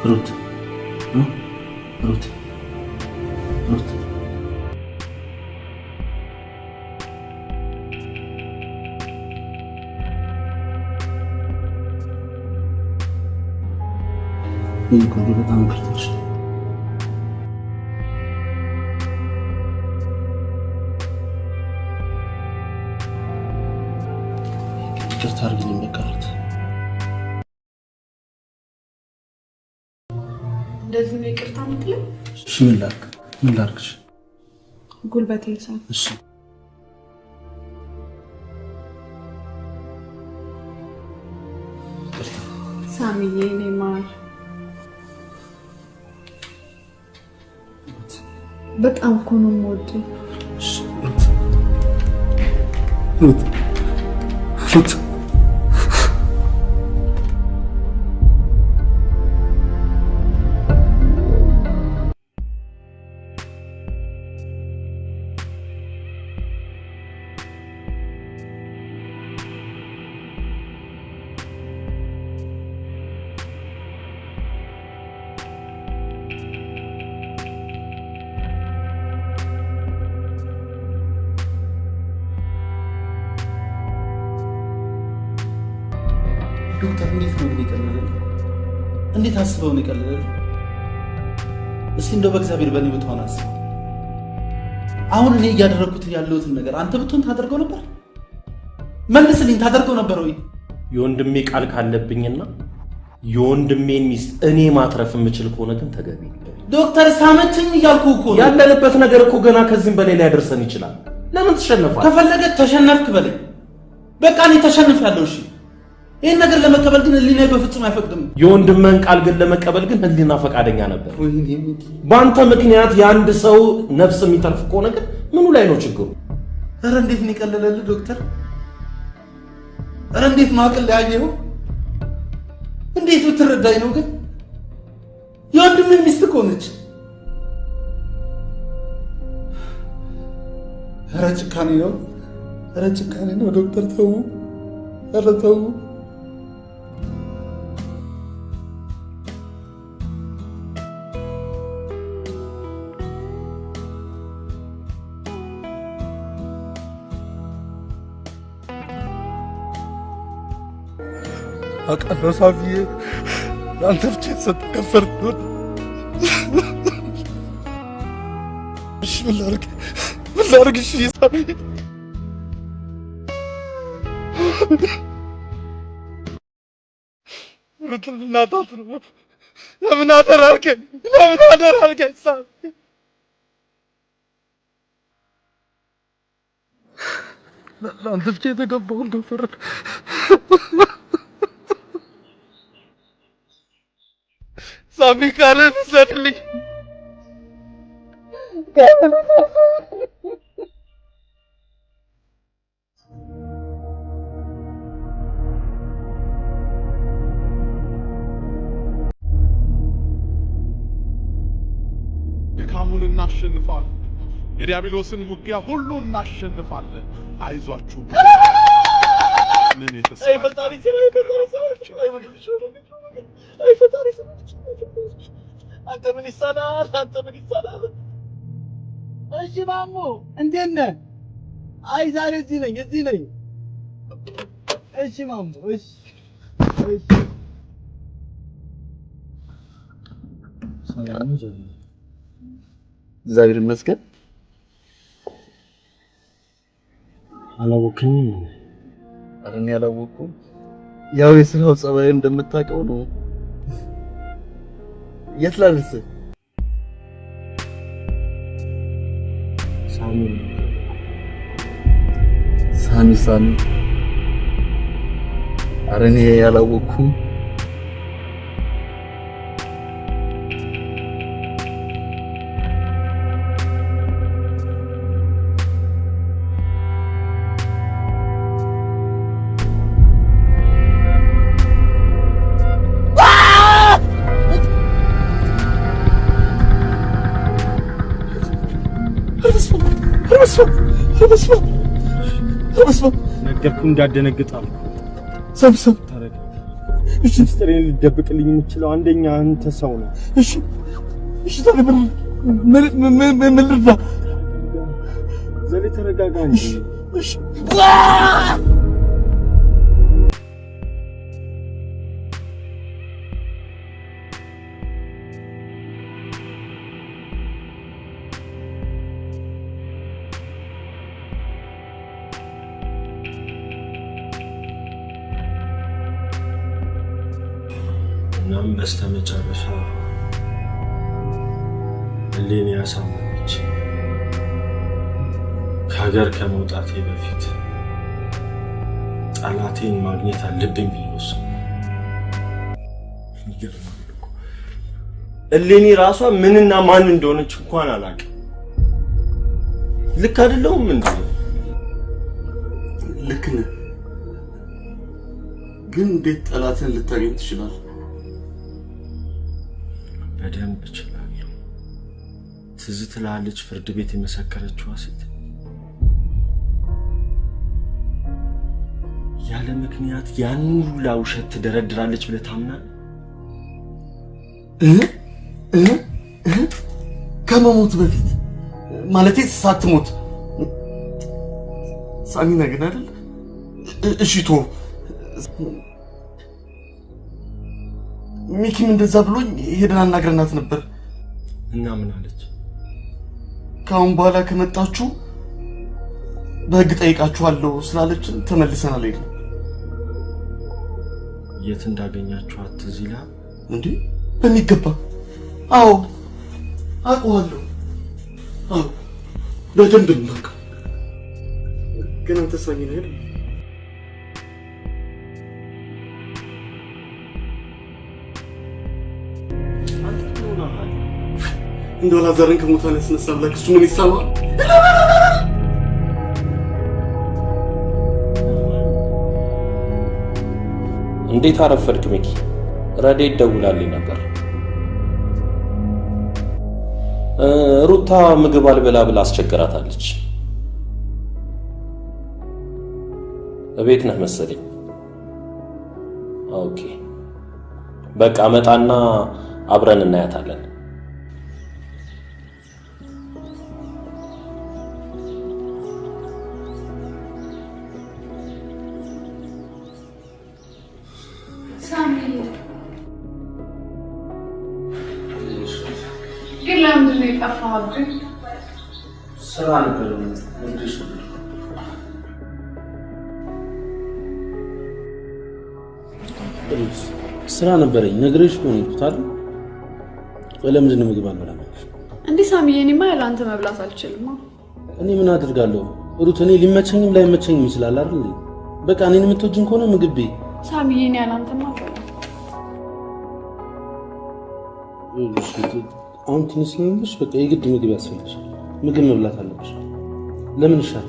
ሩት ሩት ሩት ይሄ በጣም ክርቶሽ ይቅርታ አድርጊልኝ። በቃ ሩት እንደዚህ ነው ይቅርታ የምትለኝ? እሺ ምን ላድርግሽ? ጉልበቴ ይሳል። እሺ ሳሚዬ እኔ ማር በጣም እኮ ነው የምወደው። ሩት ዶክተር እንዴት ነው የቀለለልኝ? እንዴት አስበው ነው የቀለለልኝ? እስኪ እንደው በእግዚአብሔር በእኔ ብትሆን አስብ። አሁን እኔ እያደረኩት ያለሁትን ነገር አንተ ብትሆን ታደርገው ነበር? መልስልኝ፣ ታደርገው ነበር ወይ? የወንድሜ ቃል ካለብኝና የወንድሜን ሚስት እኔ ማትረፍ የምችል ከሆነ ግን ተገቢ ዶክተር ሳመችኝ እያልኩ እኮ ነው። ያለንበት ነገር እኮ ገና ከዚህም በላይ ሊያደርሰን ይችላል። ለምን ትሸነፋለህ? ከፈለገ ተሸነፍክ በለኝ። በቃ እኔ ተሸንፌያለሁ። እሺ ይሄን ነገር ለመቀበል ግን ህሊናዬ በፍጹም አይፈቅድም። የወንድምህን ቃል ግን ለመቀበል ግን ህሊና ፈቃደኛ ነበር። በአንተ ምክንያት የአንድ ሰው ነፍስ የሚተርፍ ከሆነ ግን ምኑ ላይ ነው ችግሩ? ኧረ እንዴት ነው የቀለለልህ ዶክተር? ኧረ እንዴት ነው አቅል ያየኸው? እንዴት ብትረዳኝ ነው ግን? የወንድምህ ሚስት እኮ ነች። ኧረ ጭካኔ ነው፣ ኧረ ጭካኔ ነው ዶክተር ተው፣ ኧረ ተው። አውቃለሁ ሳፊዬ፣ ለአንተ ብቻ የተሰጠ ከንፈር ነው። እሺ ምን ላድርግ? እሺ ሳፊዬ ለምን አደረግከኝ? ሳፊዬ ለአንተ ብቻ የተገባውን ከንፈር ሳሚ ቃልን ሰጥልኝ። ድካሙን እናሸንፋለን። የዲያብሎስን ውጊያ ሁሉ እናሸንፋለን። አይዟችሁ። ምን የተሰማ አይ ፈጣሪ አይ ፈጣሪ አንተ ምን ይሳናል? እሺ ማሙ እንዴት ነህ? አይ ዛሬ እዚህ ነኝ። እሺ ማሙ እሺ ሰላም ነው። እግዚአብሔር ይመስገን። አላወቅኝም። ኧረ እኔ አላወቅኩም። ያው የስራው ጸባይ እንደምታውቀው ነው። የት ላድርስህ? ሳሚ ኧረ እኔ አላወቅኩም። ነገርኩህ እንዳደነግጣል። ሰብሰብ ታረጋ። እሺ ሚስጥሬን ልደብቅልኝ የምችለው አንደኛ አንተ ሰው ነው። እሺ ታዲያ ምን ልርዳ? ዘሌ ተረጋጋ እንጂ። እሺ እናም በስተመጨረሻ እሌኒ ያሳመነች ከሀገር ከመውጣቴ በፊት ጠላቴን ማግኘት አለብኝ ብዬ ወሰንኩ። እሌኒ ራሷ ምንና ማን እንደሆነች እንኳን አላውቅም። ልክ አይደለሁም እንዴ? ልክ ነህ። ግን እንዴት ጠላትን ልታገኝ ትችላለህ? በደንብ እችላለሁ። ትዝ ትላለች ፍርድ ቤት የመሰከረችዋ ሴት ያለ ምክንያት ያን ሁሉ ውሸት ትደረድራለች ብለህ ታምናለህ? ከመሞት በፊት ማለቴ ሳትሞት ሳሚና ግን አይደል? እሺ ቶ ሚኪም እንደዛ ብሎኝ ሄደን አናግረናት ነበር። እና ምን አለች? ከአሁን በኋላ ከመጣችሁ በህግ ጠይቃችኋለሁ ስላለች ተመልሰናል። ሄድን። የት እንዳገኛችኋት ትዝ ይልሃል? እንዴ በሚገባ አዎ አውቀዋለሁ። አዎ በደንብ ነው። ግን አንተ ሳሚ ነህ አይደል? እንደው ላዛርን ከሞታን ያስነሳላክ እሱ ምን ይሳዋል? እንዴት አረፈድክ ሚኪ? ረዴት ደውላልኝ ነበር። ሩታ ምግብ አልበላ ብላ አስቸግራታለች። እቤት ነህ መሰለኝ። ኦኬ በቃ መጣና አብረን እናያታለን። ግን ለምንድን ነው የጠፋህብኝ? ስራ ነበር እንዴሽ ስራ ነበረኝ ነግሬሽ ነው እንታል። ለምንድን ነው ምግብ አልበላም? እንዴ ሳሚዬ፣ እኔማ ያለ አንተ መብላት አልችልም። እኔ ምን አድርጋለሁ ሩት? እኔ ሊመቸኝም ላይመቸኝም ይችላል አይደል? በቃ እኔን የምትወጂኝ ከሆነ ምግብ ቤ ሳሚዬ፣ እኔ ያለ አንተማ አልበላም። አሁን ትንሽ ስለምሽ በቃ የግድ ምግብ ያስፈልግሻል። ምግብ መብላት አለብሽ። ለምን ይሻት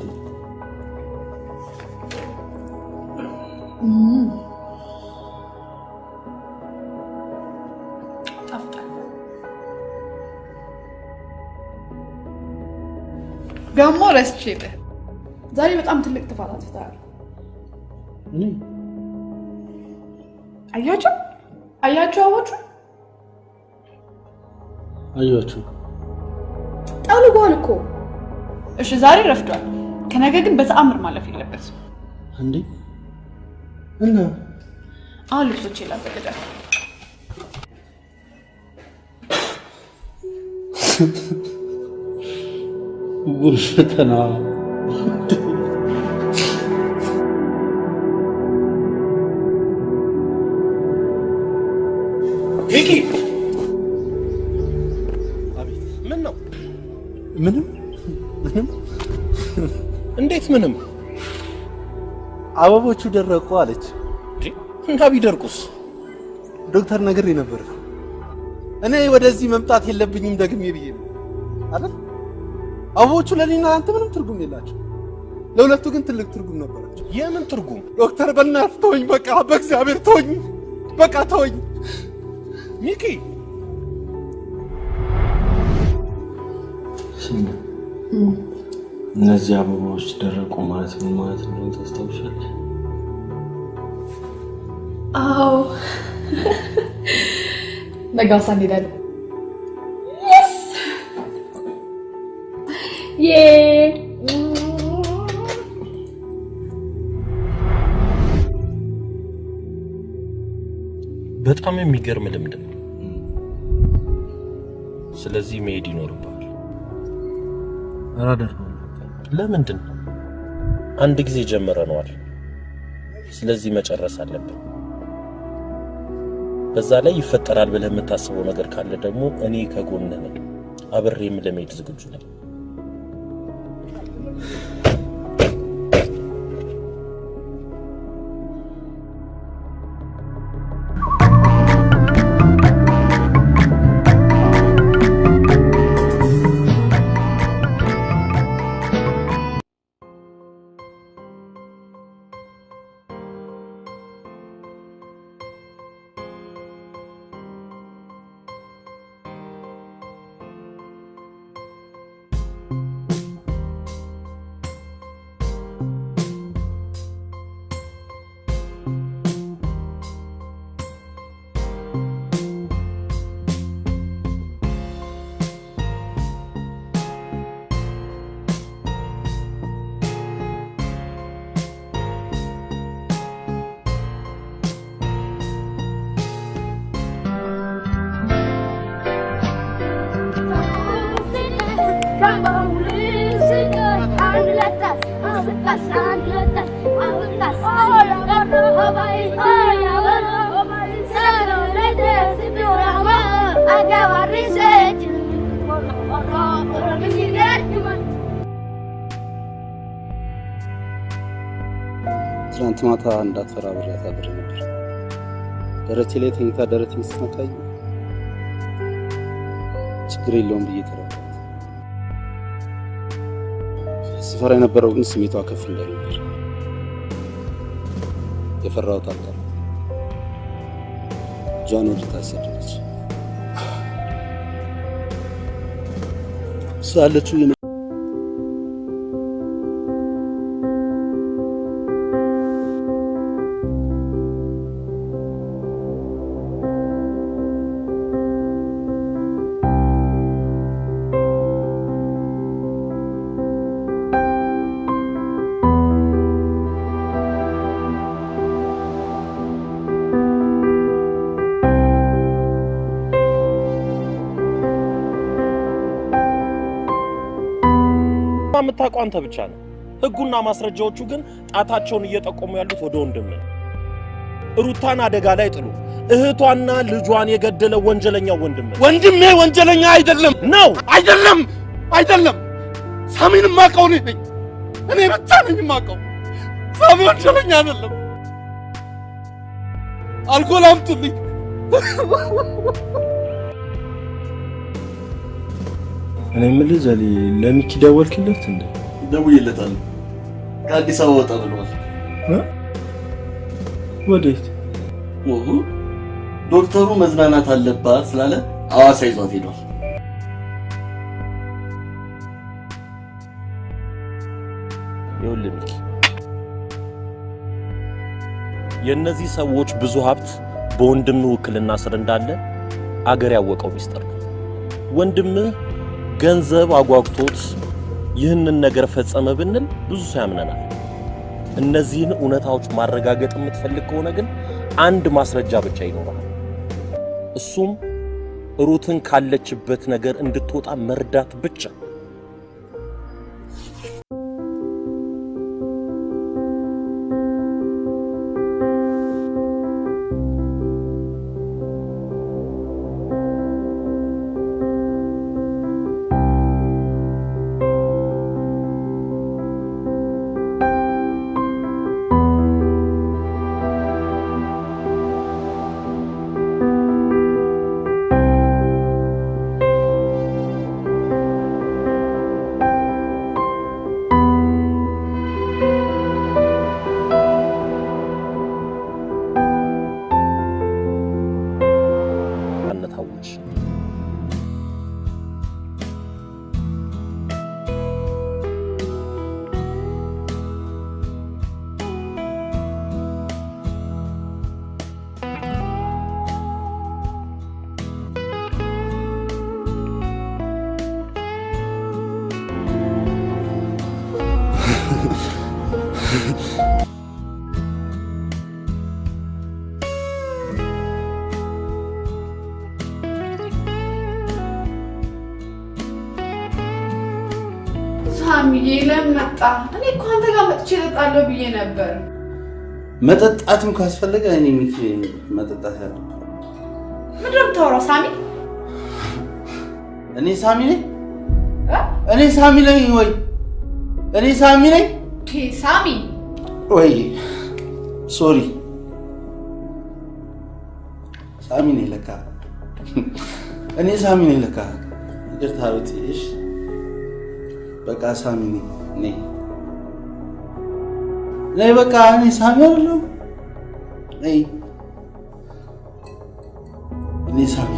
ደግሞ ረስቼልህ ዛሬ በጣም ትልቅ ጥፋት አጥፍተሃል። እኔ አያችሁ አባቹ አያችሁ ጠውልጓል እኮ። እሺ ዛሬ ረፍዷል። ከነገ ግን በተአምር ማለፍ የለበትም እንዴ? እና አሁን ልብሶቼ ላዘጋጃ። ጉርሽተና ሚኪ አቤት። ምን ነው? ምንም እንዴት ምንም? አበቦቹ ደረቁ አለች። እና ቢደርቁስ? ዶክተር ነግሬ ነበር። እኔ ወደዚህ መምጣት የለብኝም ደግሜ ብዬ ነው አይደል? አበቦቹ ለኔና አንተ ምንም ትርጉም የላቸው፣ ለሁለቱ ግን ትልቅ ትርጉም ነበራቸው። የምን ትርጉም? ዶክተር በእናትህ ተወኝ፣ በቃ በእግዚአብሔር ተወኝ፣ በቃ ተወኝ። ሚኪ እነዚህ አበባዎች ደረቁ ማለት ምን ማለት እንደሆነ ታስታውሻለሽ? አዎ ነጋሳ እንሄዳለን። በጣም የሚገርም ልምድ ነው። ስለዚህ መሄድ ይኖርባል። አራደርኩ። ለምንድን ነው? አንድ ጊዜ ጀምረነዋል። ስለዚህ መጨረስ አለብን። በዛ ላይ ይፈጠራል ብለህ የምታስበው ነገር ካለ ደግሞ እኔ ከጎንህ ነኝ። አብሬም ለመሄድ ዝግጁ ነኝ። ትናንት ማታ እንዳትፈራ ብሬያት አድሬ ነበር። ደረቴ ላይ ተኝታ ደረቴን ስትነካኝ ችግር የለውም ብዬ ተረዳኋት። ስፈራ የነበረው ግን ስሜቷ ከፍ እንዳለ ነበር። የፈራሁት አልቀረም። ጃን ወደ ታሰደች። እሷ ያለችው የምታውቀው አንተ ብቻ ነው። ህጉና ማስረጃዎቹ ግን ጣታቸውን እየጠቆሙ ያሉት ወደ ወንድም ነው። ሩታን አደጋ ላይ ጥሉ እህቷና ልጇን የገደለ ወንጀለኛው ወንድም ነው። ወንድሜ ወንጀለኛ አይደለም ነው። አይደለም። ሳሚን ማቀው ነኝ። እኔ ብቻ ነኝ ማቀው። ሳሚ ወንጀለኛ አይደለም። አልኮል አምጡልኝ። እኔ የምልህ ዘሊ ለሚኪ ደወልክለት እንዴ? ደውዬለታለሁ። ከአዲስ አበባ ወጣ ብለዋል። ወዴት? ዶክተሩ መዝናናት አለባት ስላለ ሐዋሳ ይዟት ሄዷል። ይኸውልህ ሚኪ፣ የእነዚህ ሰዎች ብዙ ሀብት በወንድምህ ውክልና ስር እንዳለ አገር ያወቀው ሚስጥር ነው። ወንድምህ ገንዘብ አጓጉቶት ይህንን ነገር ፈጸመ ብንል ብዙ ሰው ያምነናል። እነዚህን እውነታዎች ማረጋገጥ የምትፈልግ ከሆነ ግን አንድ ማስረጃ ብቻ ይኖራል። እሱም ሩትን ካለችበት ነገር እንድትወጣ መርዳት ብቻ። ሳሚዬ ለምን መጣ? እኔ እኮ አንተ ጋር መጥቼ እጠጣለሁ ብዬ ነበር። መጠጣትም ካስፈለገ እኔ ሚኪ መጠጣት ያለው ምንድን ነው የምታወራው ሳሚ? እኔ ሳሚ ነኝ? እኔ ሳሚ ነኝ ወይ? እኔ ሳሚ ነኝ? ሳሚ ወይ ሶሪ ሳሚ ነኝ ለካ። እኔ ሳሚ ነኝ ለካ። ይቅርታ ብትይሽ በቃ ሳሚ ነኝ። ነይ በቃ እኔ ሳሚ አይደለሁ። ነይ እኔ ሳሚ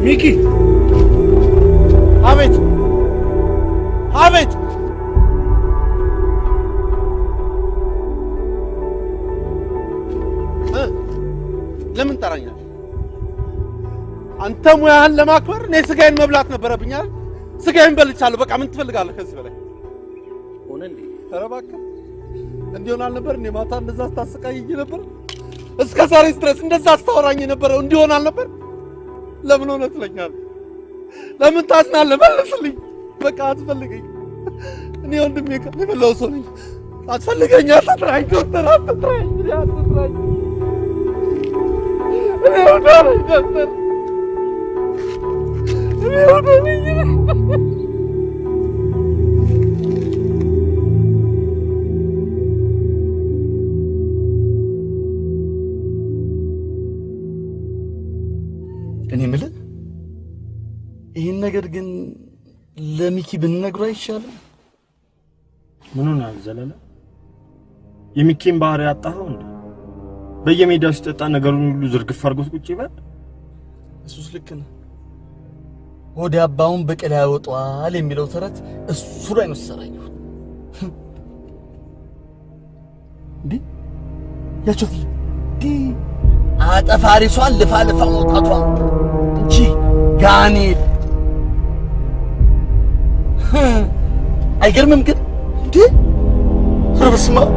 ሚኪ አቤት አቤት ለምን ጠራኛል? አንተ ሙያህን ለማክበር እኔ ስጋዬን መብላት ነበረብኝ አይደል? ስጋዬን በልቻለሁ። በቃ ምን ትፈልጋለህ ከዚህ በላይ? ሆነ እንዴ? ኧረ እባክህ እንዲሆን አልነበር እኔ ማታ እንደዛ ስታሰቃየኝ ነበር። እስከ ዛሬ ድረስ እንደዛ ስታወራኝ የነበረው እንዲሆን አልነበር? ለምን ሆነ ትለኛለህ? ለምን ታዝናለህ? መልስልኝ። በቃ አትፈልገኝ። እኔ ወንድሜ ጋር የበላው ሰው ነኝ። አትፈልገኝ። አትጥራኝ ዶክተር፣ አትጥራኝ። አትጥራኝ። እኔ ወዳለኝ ዶክተር፣ እኔ ወዳለኝ። እኔ የምልህ ይህን ነገር ግን ለሚኪ ብንነግረው አይሻልም? ምን ሆነሃል ዘለለ? የሚኪን ባህሪ ያጣኸው እንዴ? በየሜዳው ሲጠጣ ነገሩን ሁሉ ዝርግፍ አድርጎት ቁጭ ይበል። እሱስ ልክ ነህ። ሆዴ አባውን በቀላ ያወጣዋል የሚለው ተረት እሱ ላይ ነው ሰራኝ። እንዴ ያቸው አጠፋሪሷን ልፋ መውጣቷ እንጂ ጋኔል አይገርምም ግን እንዴ? ኧረ በስመ አብ!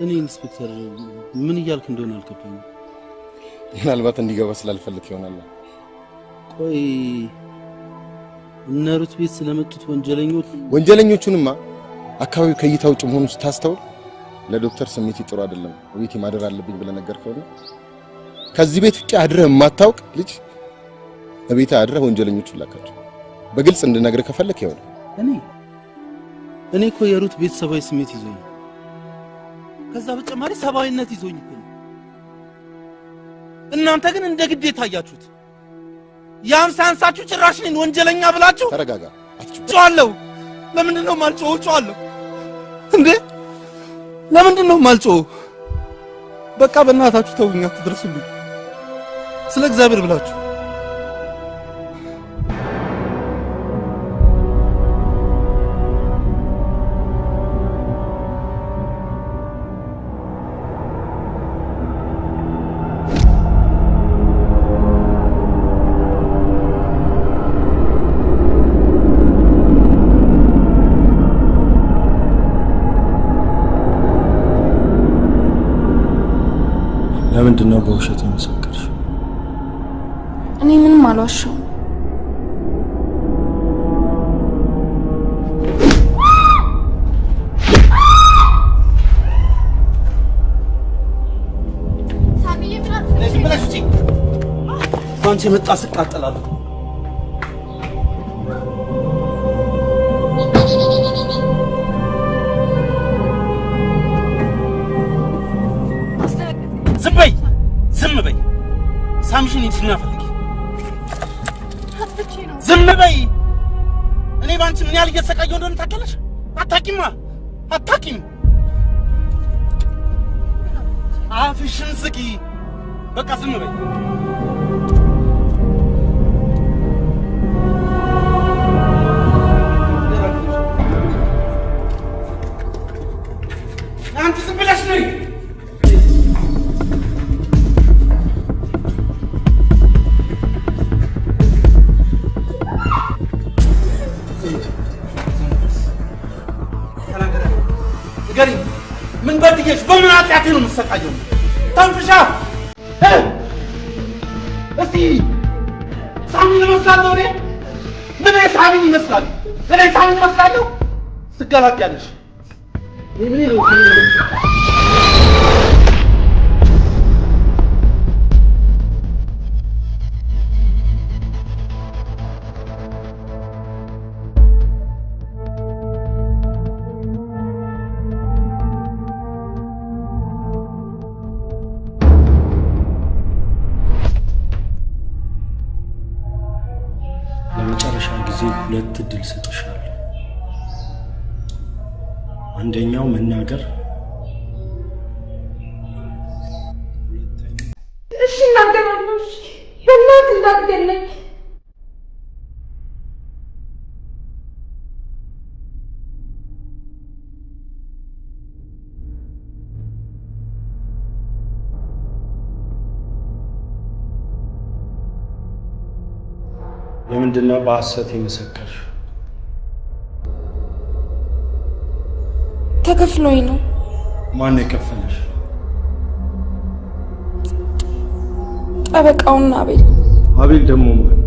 እኔ ኢንስፔክተር ምን እያልክ እንደሆነ አልገባኝም። ምናልባት እንዲገባ ስላልፈልክ ይሆናል። ቆይ እነ ሩት ቤት ስለመጡት ወንጀለኞቹንማ አካባቢው ከእይታ ውጭ መሆኑን ስታስተውል ለዶክተር ስሜት ጥሩ አይደለም፣ ቤቴ ማደር አለብኝ ብለህ ነገርከውና ከዚህ ቤት ውጭ አድረህ የማታውቅ ልጅ በቤት አድረህ ወንጀለኞቹን ላካቸው። በግልጽ እንድነግርህ ከፈለክ ይሆናል። እኔ እኮ የሩት ቤተሰባዊ ስሜት ይዞኝ ነው። ከዛ በተጨማሪ ሰብአዊነት ይዞኝ እኮ ነው። እናንተ ግን እንደ ግዴታ አያችሁት። ያም ሳንሳችሁ ጭራሽ እኔን ወንጀለኛ ብላችሁ። ተረጋጋ። ጮኻለሁ። ለምንድን ነው የማልጮኸው? ጮኻለሁ እንዴ! ለምንድን ነው የማልጮኸው? በቃ በእናታችሁ ተውኝ፣ አትድረሱልኝ። ስለ እግዚአብሔር ብላችሁ ለምንድን ነው በውሸት የመሰከርሽ? እኔ ምንም አልዋሸሁም። አንቺ መጣ ስቃጠላለሁ። ዝም በይ ሳምሽን ይችና ፈልጊ። ዝም በይ። እኔ ባንቺ ምን ያህል እየተሰቃየሁ እንደሆነ ታውቂያለሽ? አታውቂም። አፍሽን ዝጊ። በቃ ዝም በይ። አንቺ ዝም ብለሽ ነይ። ምን በድዬሽ በምን ኃጢአቴ ነው የምትሰቃየው? ተንፍሻ። እስቲ ሳሚን እመስላለሁ እኔ? ምን ሳሚን ይመስላል? እኔ ሳሚን እመስላለሁ? ትገላግያለሽ። ምን ነው ሁለት እድል ሰጥሻለሁ። አንደኛው መናገር፣ እሺ እናገራለሁ። እሺ በእናትህ እንዳትገለኝ። ለምንድነው በሐሰት የመሰከርሽ? ተከፍሎኝ ነው። ማን የከፈለሽ? ጠበቃውና አቤል። አቤል ደግሞ ማን?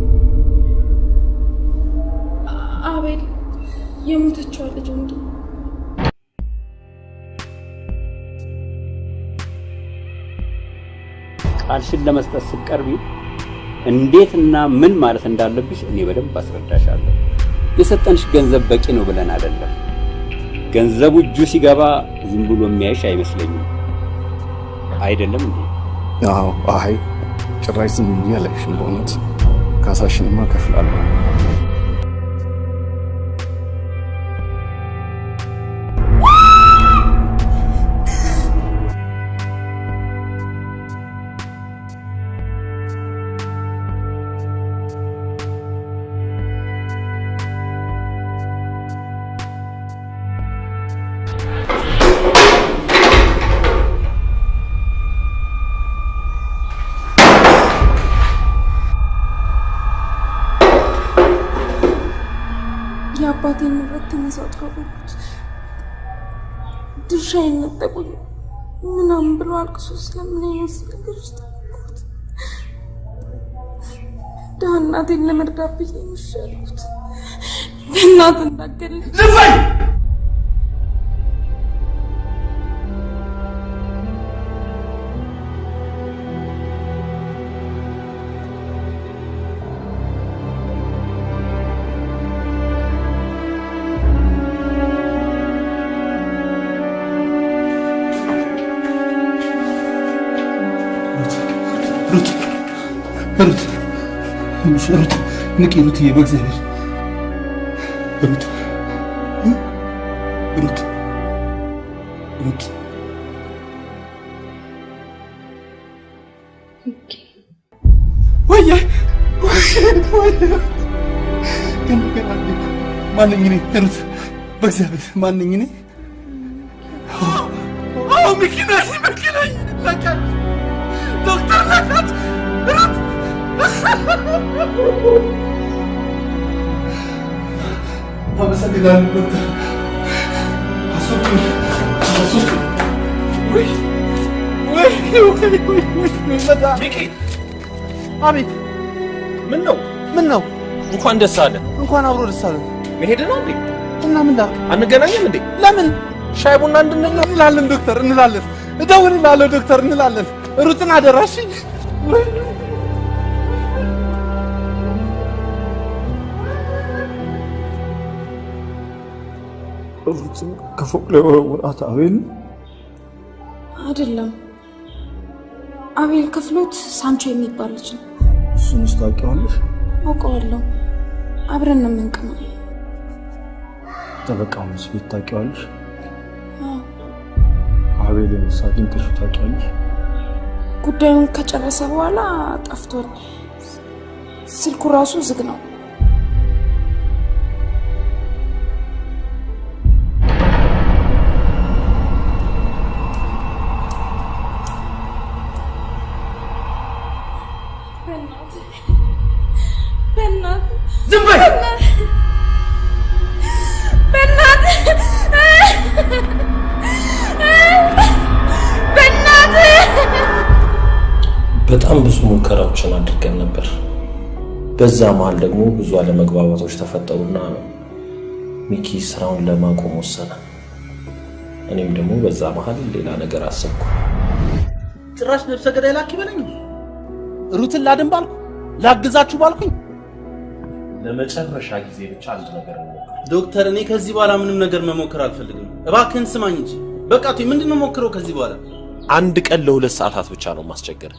አቤል የሞተችዋ ልጅ ወንድም። ቃልሽን ለመስጠት ስትቀርቢ እንዴትና ምን ማለት እንዳለብሽ እኔ በደንብ አስረዳሻለሁ። የሰጠንሽ ገንዘብ በቂ ነው ብለን አይደለም። ገንዘቡ እጁ ሲገባ ዝም ብሎ የሚያይሽ አይመስለኝም። አይደለም እንዴ? አዎ። አይ ጭራሽ ዝም ብዬ አላይሽም። በእውነት ካሳሽንማ እከፍላለሁ። የአባቴን ንብረት ተመሳጥሮ አደረጉት። ድርሻዬን ነጠቁኝ ምናምን ብሎ አልቅሶ ስለምን አይነት ነገር ውስጥ አልኩት። ድሀ እናቴን ለመርዳት ብዬ የሚሻልኩት በእናት እንዳገለኝ ሩት ንቂ፣ ሩትዬ በእግዚአብሔር ሩት ሩት ሩት ወየ ማንኝ እኔ ሩት በእግዚአብሔር ማንኝ እኔ? አዎ ሚኪ ነኝ ለቀቅ ዶክተር ለቀቅ ሩት አመሰግናለሁ ዶክተር። አስወጡኝ። ሚኪ! አቤት። ምን ነው? እንኳን ደስ አለ። እንኳን አብሮ ደስ አለ። መሄድ ነው እንዴ? እና ምን ላድርግ? አንገናኝም እንዴ? ለምን? ሻይ ቡና እንድንል እንላለን ዶክተር፣ እንላለን። እደውልልሃለሁ ዶክተር፣ እንላለን። ሩትን አደራሽኝ። ሩትን ከፎቅ ላይ ወረወራት አቤል አይደለም። አቤል ከፍሎት ሳንቾ የሚባል ልጅ ነው። እሱንስ ታውቂዋለሽ? አውቀዋለሁ። አብረን ነው የምንቀመው። ጠበቃውንስ ቤት ታውቂዋለሽ? አቤልንስ አግኝተሽው ታውቂያለሽ? ጉዳዩን ከጨረሰ በኋላ ጠፍቷል። ስልኩ ራሱ ዝግ ነው። ዝም በይ! በጣም ብዙ ሙከራዎችን አድርገን ነበር። በዛ መሃል ደግሞ ብዙ አለመግባባቶች ተፈጠሩና ሚኪ ስራውን ለማቆም ወሰነ። እኔም ደግሞ በዛ መሃል ሌላ ነገር አሰብኩ። ጭራሽ ነፍሰ ገዳይ ላክ ይበለኝ። ሩትን ላድን ባልኩ፣ ላግዛችሁ ባልኩኝ ለመጨረሻ ጊዜ ብቻ አንድ ነገር ነው። ዶክተር፣ እኔ ከዚህ በኋላ ምንም ነገር መሞከር አልፈልግም። እባክህን ስማኝ እንጂ። በቃ ተይ፣ ምንድነው ሞክረው ከዚህ በኋላ? አንድ ቀን ለ2 ሰዓታት ብቻ ነው ማስቸገር።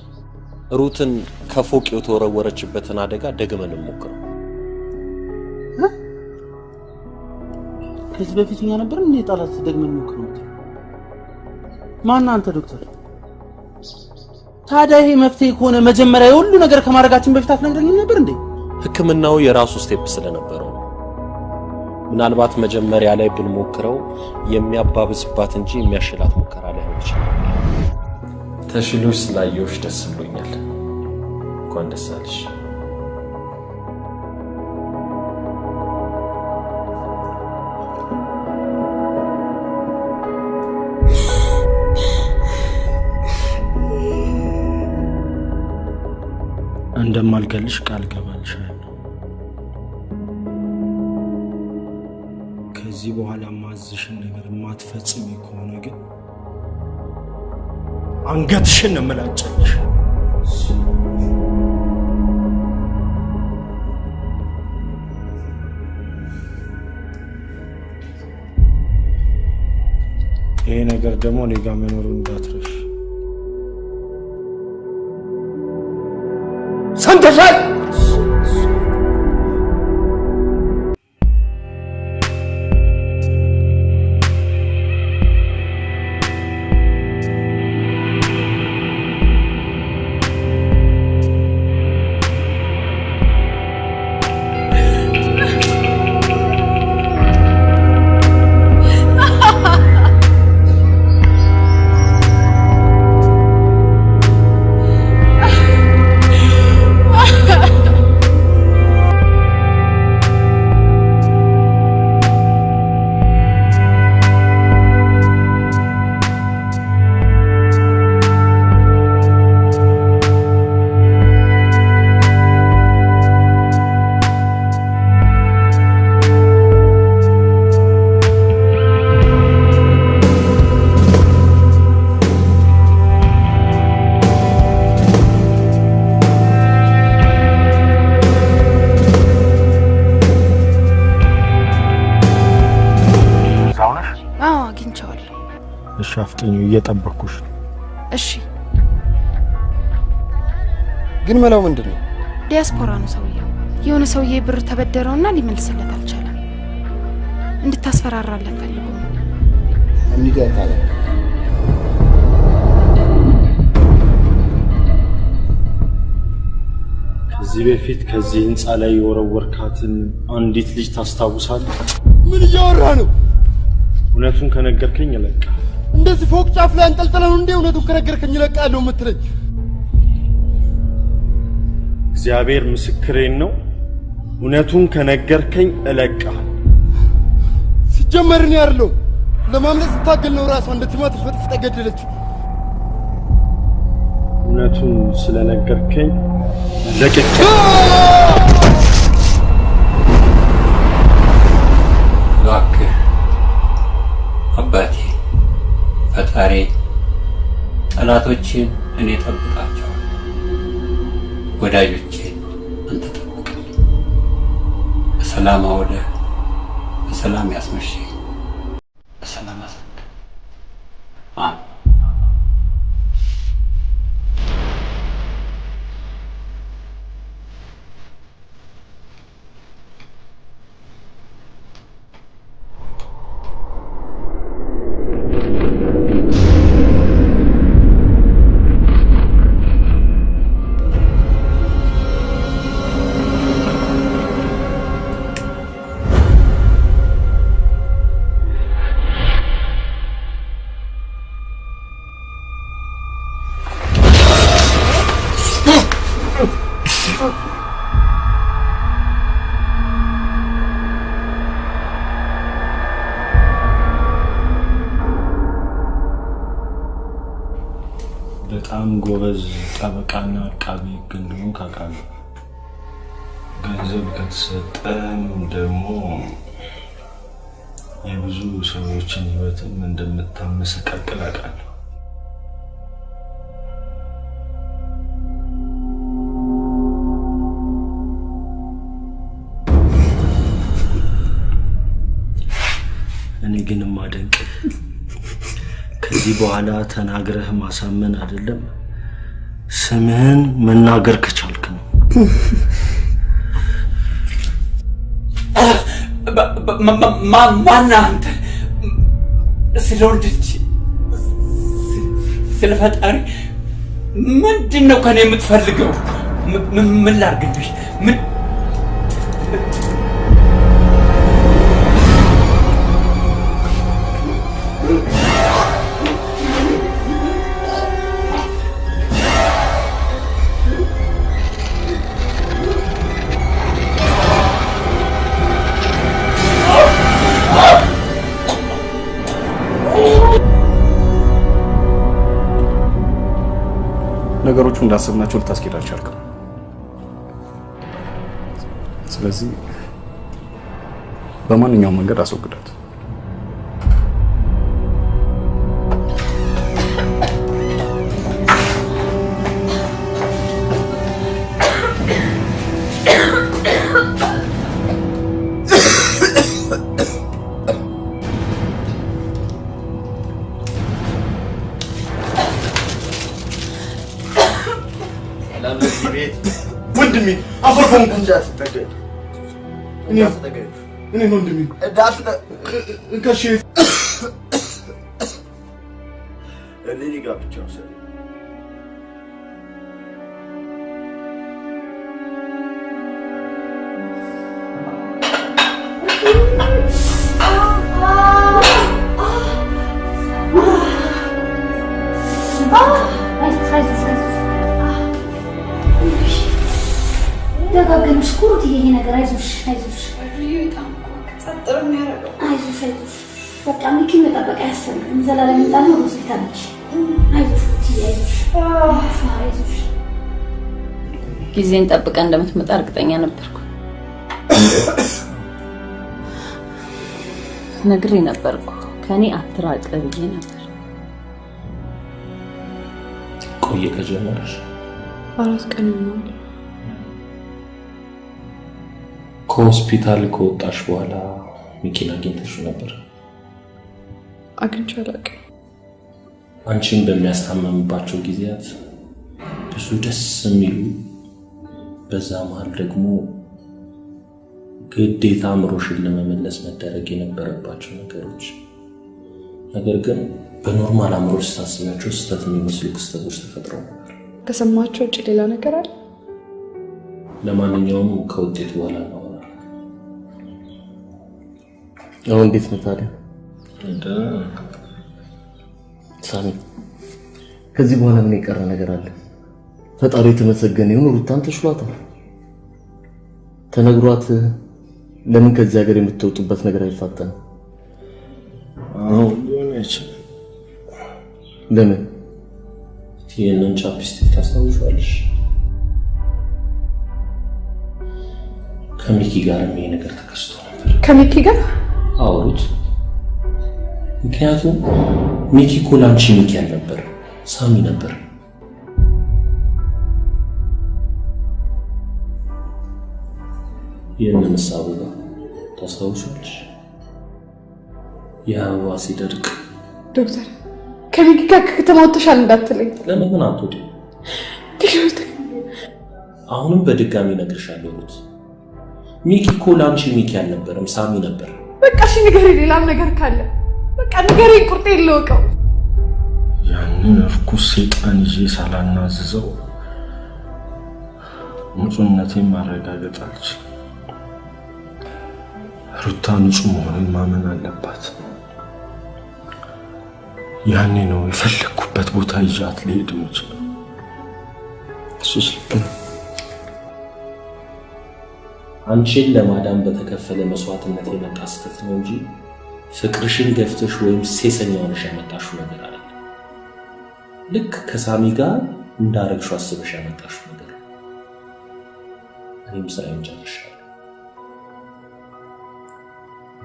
ሩትን ከፎቅ የተወረወረችበትን አደጋ ደግመን እንሞክረው። ከዚህ በፊት እኛ ነበር እንዴ ጣላት ደግመን ሞክረው? ማን አንተ ዶክተር? ታዲያ ይሄ መፍትሄ ከሆነ መጀመሪያ የሁሉ ነገር ከማድረጋችን በፊት አትነግረኝም ነበር እንዴ? ህክምናው የራሱ ስቴፕ ስለነበረው ምናልባት መጀመሪያ ላይ ብንሞክረው የሚያባብስባት እንጂ የሚያሽላት ሙከራ ላይሆን ይችላል። ተሽሎሽ ስላየሁሽ ደስ ብሎኛል። እንኳን ደስ አለሽ። እንደማልገልሽ ቃል ገባልሻለሁ። ከዚህ በኋላ ማዝሽን ነገር ማትፈጽሚ ከሆነ ግን አንገትሽን ነው የምላጨልሽ። ይሄ ነገር ደግሞ እኔ ጋር መኖሩን እንዳትረሽ። ሰምተሻል? ሻፍጠኙ እየጠበኩሽ ነው። እሺ ግን መላው ምንድነው? ዲያስፖራ ነው ሰውየው። የሆነ ሰውዬ ብር ተበደረውና ሊመልስለት አልቻለም። እንድታስፈራራለት ፈልጎ ነው። እንዲያታለ ከዚህ በፊት ከዚህ ህንፃ ላይ የወረወርካትን አንዲት ልጅ ታስታውሳለህ? ምን እያወራ ነው? እውነቱን ከነገርከኝ እለቅሃለሁ። እንደዚህ ፎቅ ጫፍ ላይ አንጠልጥለው እንደ እውነቱን ከነገርከኝ እለቅሃለሁ የምትለኝ? እግዚአብሔር ምስክሬን ነው። እውነቱን ከነገርከኝ እለቅሃለሁ። ሲጀመር እኔ አይደለሁም ለማምለጥ ስታገል ነው ራሷ እንደ ቲማቲም ፈጥፍጣ ገደለችው። እውነቱን ስለነገርከኝ ለቅቄ እባክህ አባቴ ፈጣሪ ጠላቶችን እኔ ጠብቃቸዋለሁ፣ ወዳጆቼን አንተ ጠብቅልኝ። በሰላም አውለህ በሰላም ያስመሸኝ፣ በሰላም አሳድር። አሜን። በጣም ጎበዝ ጠበቃና አቃቢ ሕግ እንደሆን ካውቃለሁ። ገንዘብ ከተሰጠም ደግሞ የብዙ ሰዎችን ሕይወትም እንደምታመሰቃቅል አውቃለሁ። እኔ ግን ማደንቅ ከዚህ በኋላ ተናግረህ ማሳመን አይደለም ስምህን መናገር ከቻልክ ነው። ማን አንተ? ስለ ወልድች ስለ ፈጣሪ ምንድን ነው ከኔ የምትፈልገው? ምን ላድርግልሽ? ምን ነገሮቹ እንዳሰብናቸው ልታስኬድ አልቻልክም። ስለዚህ በማንኛውም መንገድ አስወግዳት። ወንድሜ አፈር ኮንኩ እንዳትጠገኝ እኔ ወንድሜ እንከሽ እኔ ጋር ብቻ ሰው ደጋግመሽ ኩሩት ይሄ ነገር አይዞሽ አይዞሽ አይዞሽ አይዞሽ በቃ ሚኪ መጠበቅ አያስፈልግም። ዘላለም ይጣል ነው ሆስፒታል ነች። አይዞሽ አይዞሽ አይዞሽ ጊዜን ጠብቀ እንደምትመጣ እርግጠኛ ነበርኩ። ነግሬ ነበርኩ ከኔ አትራቅ ብዬ ነበር። ቆየ ከጀመረሽ 4 ቀን ነው። ከሆስፒታል ከወጣሽ በኋላ ሚኪን አግኝተሽው ነበር? አግኝቼው አላውቅም። አንቺን በሚያስታመምባቸው ጊዜያት ብዙ ደስ የሚሉ በዛ መሀል ደግሞ ግዴታ አእምሮሽን ለመመለስ መደረግ የነበረባቸው ነገሮች፣ ነገር ግን በኖርማል አእምሮሽ ስታስቢያቸው ስህተት የሚመስሉ ክስተቶች ተፈጥረው ነበር። ከሰማቸው ውጭ ሌላ ነገር አለ? ለማንኛውም ከውጤቱ በኋላ ነው። አሁን እንዴት ነው ታዲያ? ሳሚ ከዚህ በኋላ ምን የቀረ ነገር አለ? ፈጣሪ የተመሰገነ ይሁን። ሩታን ተሽሏታል። ተነግሯት ለምን ከዚህ ሀገር የምትወጡበት ነገር አይፋጠንም? ሊሆን አይችልም። ለምን? ይህንን ቻፕስቲክ ታስታውሻለሽ? ከሚኪ ጋር ይሄ ነገር ተከስቶ ነበር። ከሚኪ ጋር አውሩት። ምክንያቱም ሚኪ እኮ ላንቺ ሚኪ አልነበር፣ ሳሚ ነበር። ይህንን አበባ ታስታውሻለሽ? የአበባ ሲደርቅ ዶክተር ከሚኪ ጋር ከተማ ወጥተሻል እንዳትለኝ። ለምን አትወጪም? አሁንም በድጋሚ እነግርሻለሁ ሩት፣ ሚኪ እኮ ላንቺ ሚኪ አልነበረም፣ ሳሚ ነበር። በቃ እሺ ንገሪ፣ ሌላም ነገር ካለ በቃ ንገሪ፣ ቁርጤ ልወቀው። ያንን እርኩስ ሰይጣን ይዤ ሳላናዝዘው ንጹህነቴን ማረጋገጥ አልችልም። ሩታ ንጹህ መሆኑን ማመን አለባት። ያኔ ነው የፈለኩበት ቦታ ይዣት ልሄድ የምችለው። እሱስ ልክ ነው። አንቺን ለማዳን በተከፈለ መስዋዕትነት የመጣ ስህተት ነው እንጂ ፍቅርሽን ገፍተሽ ወይም ሴሰኛ ሆነሽ ያመጣሽው ነገር አይደለም። ልክ ከሳሚ ጋር እንዳረግሽው አስበሽ ያመጣሽው ነገር ነው። እኔም ስራዬን ጨርሻለሁ።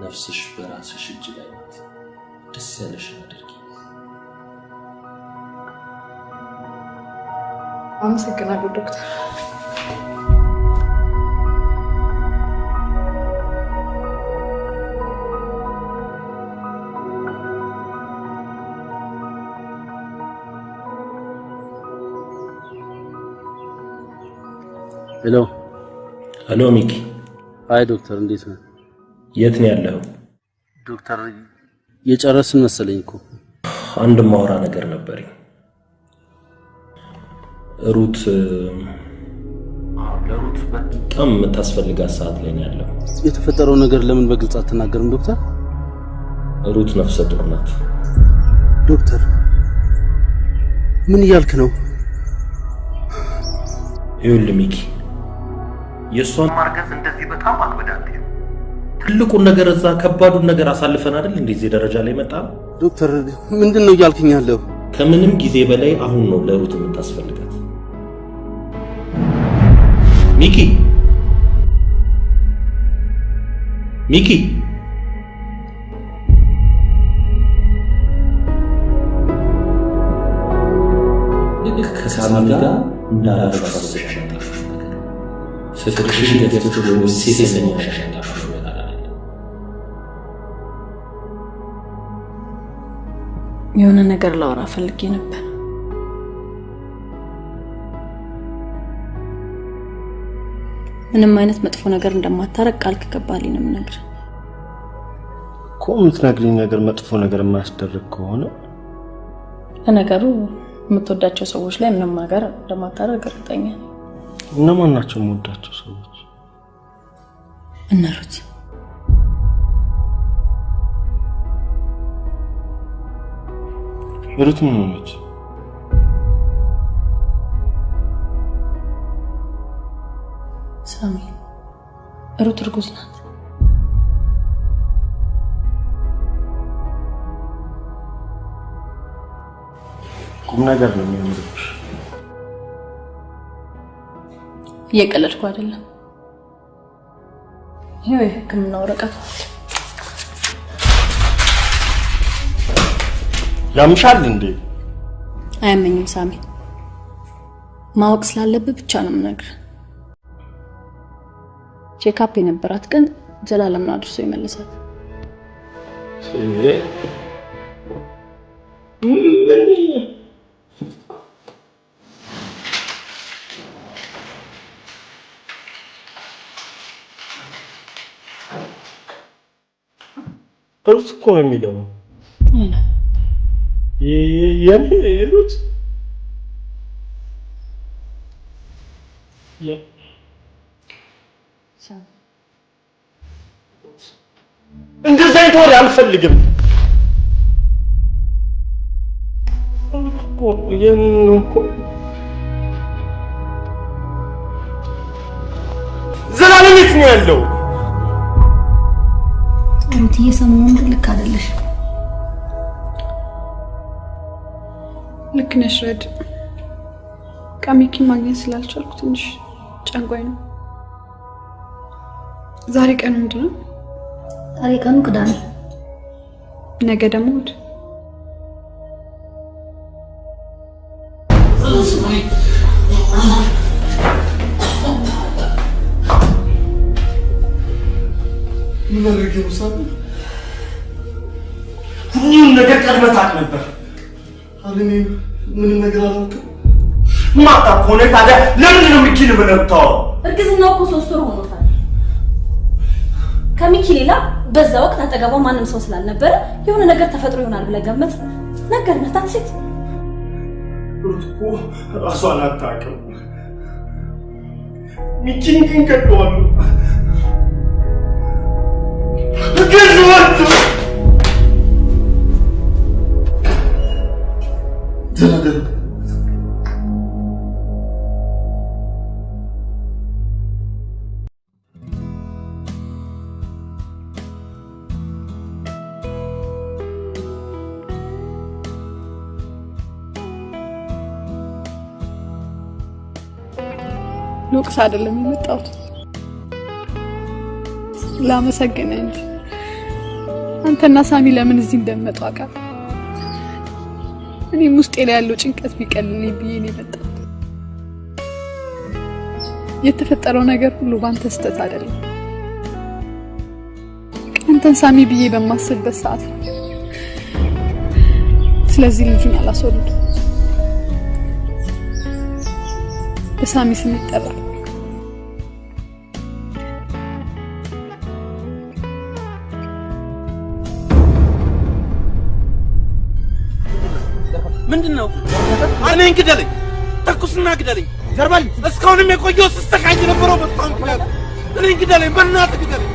ነፍስሽ በራስሽ እጅ ላይ ናት። ደስ ያለሽን አድርጊ። አመሰግናለሁ ዶክተር። ሄሎ ሄሎ ሚኪ። አይ ዶክተር እንዴት ነው? የት ነው ያለው? ዶክተር የጨረስን መሰለኝ እኮ። አንድ ማውራ ነገር ነበርኝ። ሩት ለሩት በጣም የምታስፈልጋት ሰዓት ላይ ነው ያለው። የተፈጠረው ነገር ለምን በግልጽ አትናገርም ዶክተር? ሩት ነፍሰ ጡር ናት። ዶክተር ምን እያልክ ነው? ይኸውልህ ሚኪ፣ የእሷን ማርገዝ እንደዚህ በጣም አክብዳት። ትልቁን ነገር እዛ ከባዱን ነገር አሳልፈን አይደል እንደዚህ ደረጃ ላይ መጣ። ዶክተር ምንድን ነው እያልክኝ ያለው? ከምንም ጊዜ በላይ አሁን ነው ለሩት የምታስፈልጋት። ሚኪ ሚኪ ከሳሚ ጋር እንዳላችሁ አስበሻለሁ። ፍቅርሽን ገፍቶ ነው ሴሰኛ ሻሻታሽ የሆነ ነገር ላወራ ፈልጌ ነበር። ምንም አይነት መጥፎ ነገር እንደማታረቅ ቃል ከገባልኝ ነው የምነግርህ። እኮ የምትነግሪኝ ነገር መጥፎ ነገር የማያስደርግ ከሆነ ለነገሩ የምትወዳቸው ሰዎች ላይ ምንም ነገር እንደማታረግ እርግጠኛ ነኝ። እነማን ናቸው የምወዳቸው ሰዎች? እነ ሩት። ሩት ምን ሆነች? ሳሚ፣ ሩት እርጉዝ ናት። ቁም ነገር ነው የሚያምርብሽ። እየቀለድኩ አይደለም። ይሄ የሕክምና ወረቀት ያምሻል እንዴ? አያመኝም ሳሚ። ማወቅ ስላለብህ ብቻ ነው የምነግርህ። ቼክአፕ የነበራት ቀን ዘላለም ነው አድርሶ ይመልሳት። ሩት እኮ ነው የሚለው። ሩት እንደዛ ይተወር አልፈልግም። ዘላለም የት ነው ያለው? ሩት እየሰማሁን ግን ልክ አይደለሽ። ልክ ነሽ ረድ። ሚኪን ማግኘት ስላልቻልኩ ትንሽ ጨንቆኝ ነው። ዛሬ ቀኑ ምንድን ነው? ዛሬ ቀኑ ቅዳሜ፣ ነገ ደግሞ እሑድ። ምን አድርጌው ሳብ ሁሉም ነገር ቀድመህ ታውቅ ነበር። አለኔ ምንም ነገር አላውቅም። ማታ ከሆነ ታዲያ ለምን ነው ሚኪን የምታወራው? እርግዝናው እኮ 3 ወር ሆኖታል። ከሚኪ ሌላ በዛ ወቅት አጠገቧ ማንም ሰው ስላልነበረ የሆነ ነገር ተፈጥሮ ይሆናል ብለህ ገመት ነገር ነታት ሴት ሩት እኮ ራሷን አታውቅም። ሚኪን ግን ገድለዋለሁ። ሉክስ አይደለም የመጣሁት፣ ላመሰግንህ እንጂ። አንተና ሳሚ ለምን እዚህ እንደመጡ አውቃለሁ። እኔም ውስጤ ላይ ያለው ጭንቀት ቢቀልልኝ ብዬ ነው የመጣሁት። የተፈጠረው ነገር ሁሉ ባንተ ስህተት አይደለም። አንተን ሳሚ ብዬ በማስብበት ሰዓት ነው። ስለዚህ ልጁን አላስወልድ በሳሚ ስም ይጠራል። ምንድነው? እኔን ግደለኝ፣ ተኩስና ግደለኝ። ዘርባል እስካሁንም የቆየው ስተካኝ ነበረው በጣም ክላስ እኔን ግደለኝ፣ በእናትህ ግደለኝ።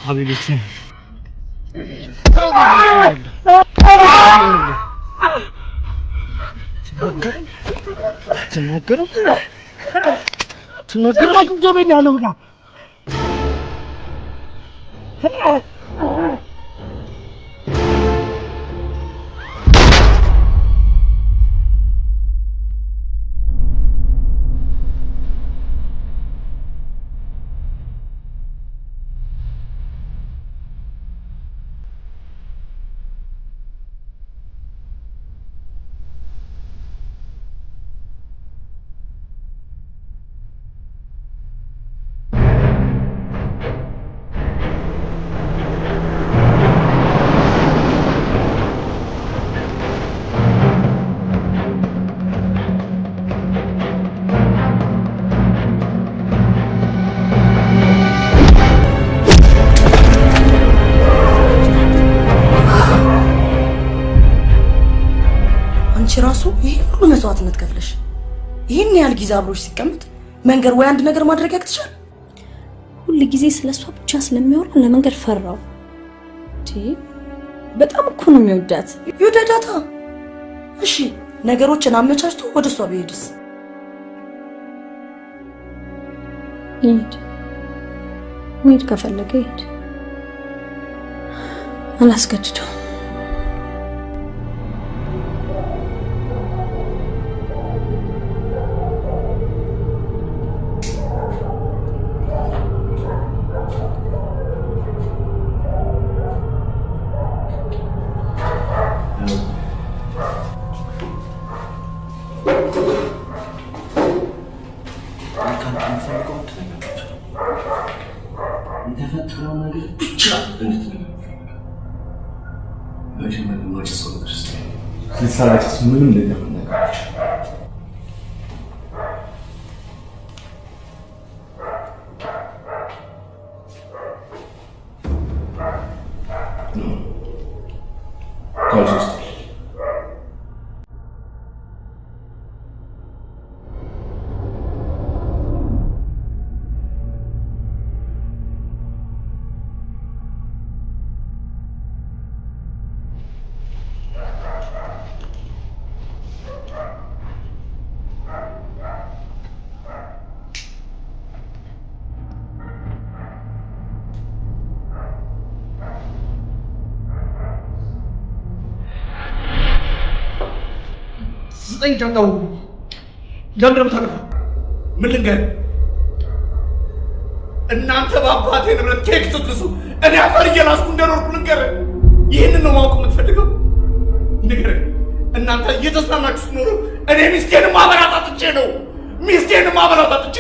አቤልሽ ትናገር ያለው ና ራሱ ይሄ ሁሉ መስዋዕትነት ከፍለሽ ይሄን ያህል ጊዜ አብሮሽ ሲቀመጥ መንገር ወይ አንድ ነገር ማድረግ ያቅትሻል? ሁሉ ጊዜ ስለሷ ብቻ ስለሚያወራ ለመንገር ፈራው። በጣም እኮ ነው የሚወዳት። ይወዳዳታ። እሺ ነገሮችን አመቻችቶ ወደሷ ቢሄድስ? ይሄድ ከፈለገ ይሄድ፣ አላስገድደው። ልትሰራጭስ ምንም ነገር ነገሮች ዘጠኝ ጫንቃው ለምንድነው የምታጠፋው? ምን ልንገርህ? እናንተ በአባቴ ንብረት ኬክ ስትልሱ እኔ አፈር እየላስኩ እንደኖርኩ ልንገርህ? ይህንን ነው ማወቅ የምትፈልገው? ንገረኝ። እናንተ እየተዝናናችሁ ስትኖሩ እኔ ሚስቴን ማበላት አጥቼ ነው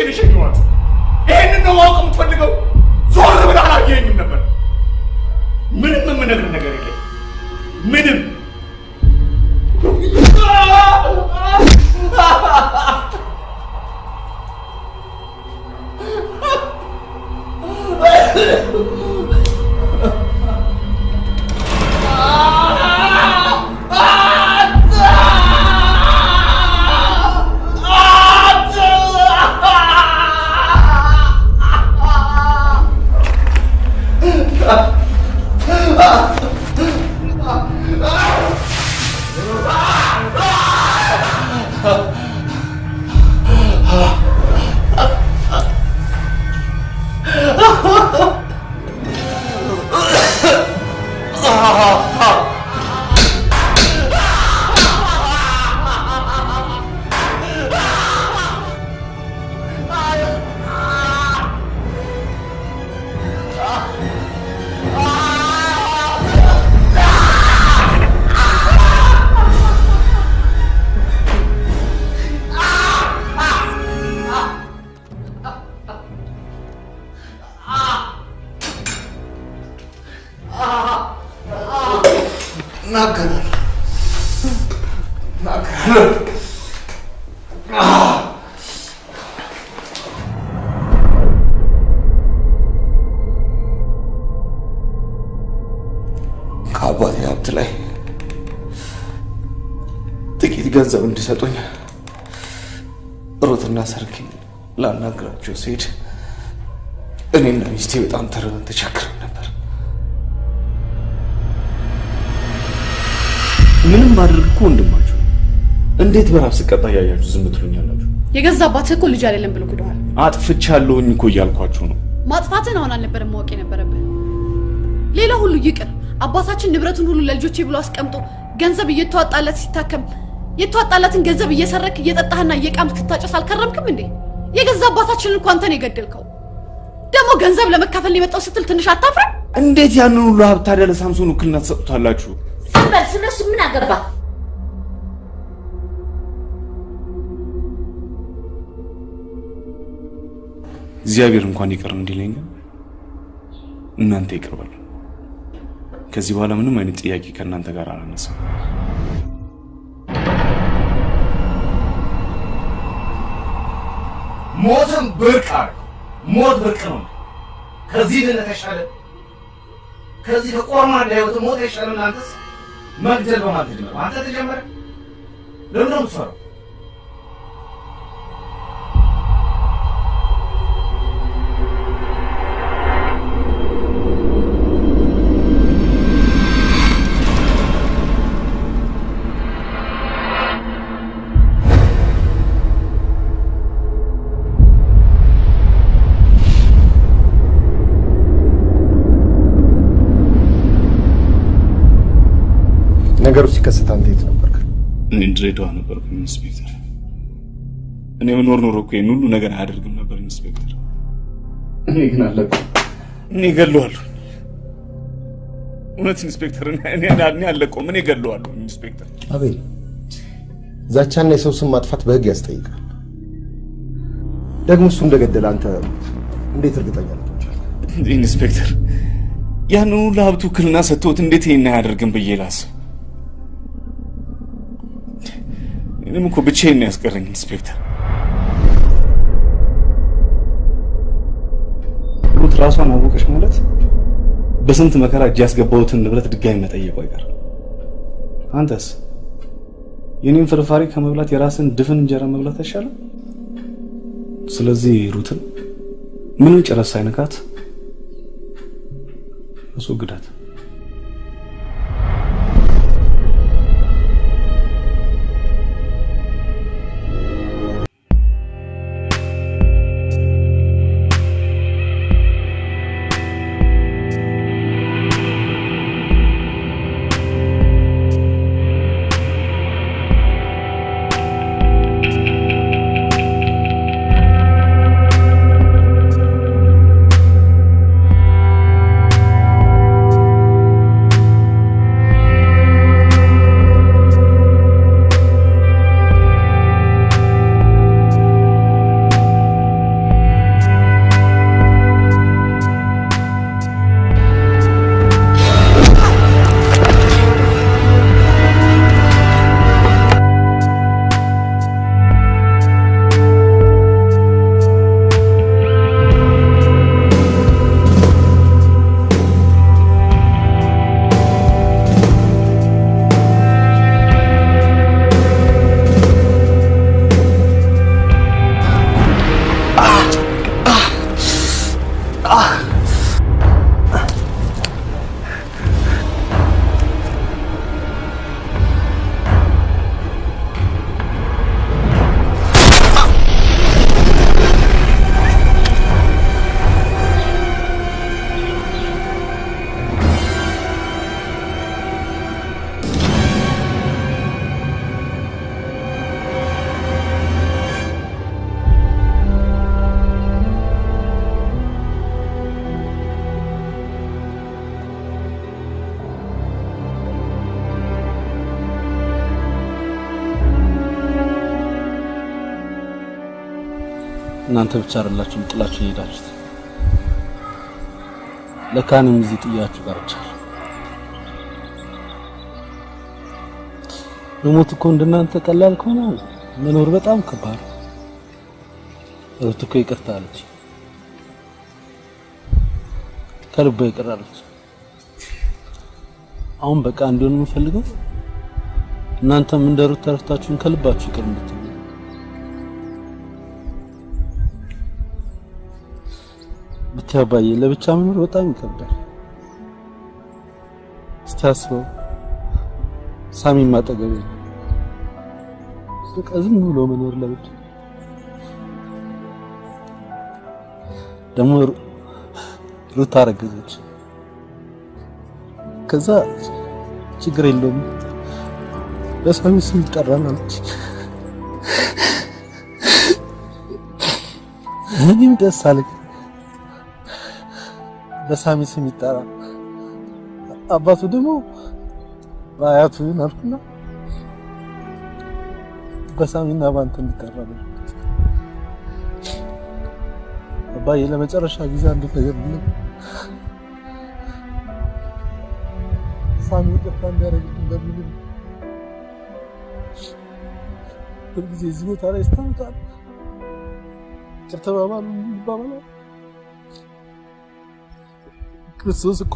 የሸኘኋት። ይህንን ነው ማወቅ የምትፈልገው? ዞር ብለህ አላየኸኝም ነበር? ምንም የምነግርህ ነገር የለም። ምንም እናገራለሁ። ከአባቴ ሀብት ላይ ጥቂት ገንዘብ እንዲሰጡኝ ሩትና ሰርኬ ላናግራቸው ስሄድ እኔና ሚስቴ በጣም ተርበን ተቸግረን ነበር። ምንም ባድርግ እኮ ወንድማችሁ እንዴት በራብ ስቀጣ ያያችሁ ዝም ትሉኛላችሁ? የገዛ አባትህ እኮ ልጅ አይደለም ብሎ ክደዋል። አጥፍቻለሁኝ እኮ እያልኳችሁ ነው። ማጥፋትን አሁን አልነበረም ማወቅ የነበረብህ። ሌላ ሁሉ ይቅር፣ አባታችን ንብረቱን ሁሉ ለልጆቼ ብሎ አስቀምጦ ገንዘብ እየተዋጣለት ሲታከም የተዋጣለትን ገንዘብ እየሰረክ እየጠጣህና እየቃምክ ስታጨስ አልከረምክም እንዴ? የገዛ አባታችንን እንኳን አንተ ነው የገደልከው። ደግሞ ገንዘብ ለመካፈል የመጣው ስትል ትንሽ አታፍረም? እንዴት ያንን ሁሉ ሀብት ታዲያ ለሳምሶን ውክልና ትሰጡታላችሁ? ሰበር ስለሱ ምን አገባ? እግዚአብሔር እንኳን ይቅር እንዲለኝ እናንተ ይቅር በሉ። ከዚህ በኋላ ምንም አይነት ጥያቄ ከእናንተ ጋር አላነሳም። ሞትም ብርቅ አለ። ሞት ብርቅ ነው። ከዚህ ግን ተሻለ። ከዚህ ከቆርማዳ ህይወት ሞት ይሻላል። እናንተስ መግደል በማለት ነው። አንተ ተጀመረ ለምን ነው የምትፈራው? ነገሩ ሲከሰት አንተ የት ነበርክ? እኔ ድሬዳዋ ነበርኩ ኢንስፔክተር። እኔ ምን ኖር እኮ ይሄን ሁሉ ነገር አያደርግም ነበር ኢንስፔክተር። እኔ ግን አለቀ። እኔ ገለዋለሁ። እውነት ኢንስፔክተር፣ እኔ አለቀው። ምን ገለዋለሁ ኢንስፔክተር። አቤል፣ ዛቻና የሰው ስም ማጥፋት በህግ ያስጠይቃል። ደግሞ እሱ እንደገደለ አንተ እንዴት እርግጠኛ ነህ? ኢንስፔክተር፣ ያን ሁሉ ሀብቱ ውክልና ሰጥቶት እንዴት ይሄን አያደርግም ብዬ ላስብ? እኔም እኮ ብቻዬን ነው ያስቀረኝ ኢንስፔክተር። ሩት ራሷን አወቀች ማለት በስንት መከራ እጅ ያስገባሁትን ንብረት ድጋሚ መጠየቁ አይቀርም። አንተስ የኔን ፍርፋሪ ከመብላት የራስን ድፍን እንጀራ መብላት አይሻልም? ስለዚህ ሩትን ምንም ጨረስ ሳይነካት አስወግዳት። እናንተ ብቻ አይደላችሁ ጥላችሁ ሄዳችሁት። ለካንም እዚህ ጥያችሁ ቀርቻለሁ። መሞት እኮ እንደናንተ ቀላል ከሆነ መኖር በጣም ከባድ ነው። ሩት እኮ ይቅርታ አለች፣ ከልቧ ይቅር አለች። አሁን በቃ እንዲሆን የምፈልገው እናንተም እንደ ሩት ተረፍታችሁን ከልባችሁ ይቅር እንድትሉ። ብቻ አባዬ ለብቻ መኖር በጣም ይከብዳል። እስቲ አስበው ሳሚ ማጠገብ በቃ ዝም ብሎ መኖር ለብቻ። ደግሞ ሩት አረገዘች። ከዛ ችግር የለውም በሳሚ ስም ይጠራል አለች። እኔም ደስ አለኝ በሳሚ ስም ይጠራል። አባቱ ደግሞ በአያቱ አልኩና በሳሚና ባንተ እንዲጠራ ነው። አባዬ ለመጨረሻ ጊዜ አንድ ነገር ብለ ሳሚ ይቅርታ እንዲያደርግ እንደምንም ሁልጊዜ እዚህ ቦታ ላይ ስተምታል ከተባባሉ ይባባላል። ክርስቶስ እኮ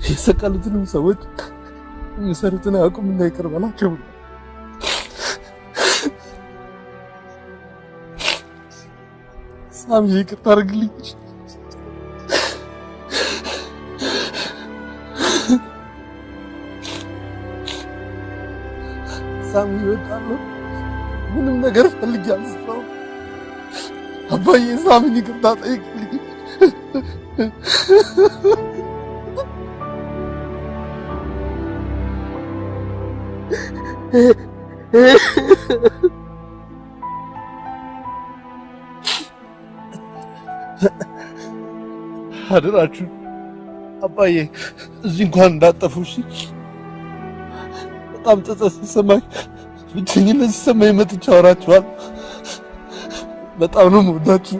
የሰቀሉትንም ሰዎች የሚሰሩትን አያውቁም እና ይቅር በላቸው። ሳሚ ይቅርታ አድርግልኝ። ሳሚ ይወጣለሁ። ምንም ነገር ፈልጌ አልሰራሁም። አባዬ ሳሚን ይቅርታ ጠይቅልኝ። አደራችሁ አባዬ እዚህ እንኳን እንዳጠፉ እሺ። በጣም ጸጸት ሲሰማኝ ብቸኝነት ሲሰማኝ መጥቼ አወራችኋለሁ። በጣም ነው የምወዳችሁ።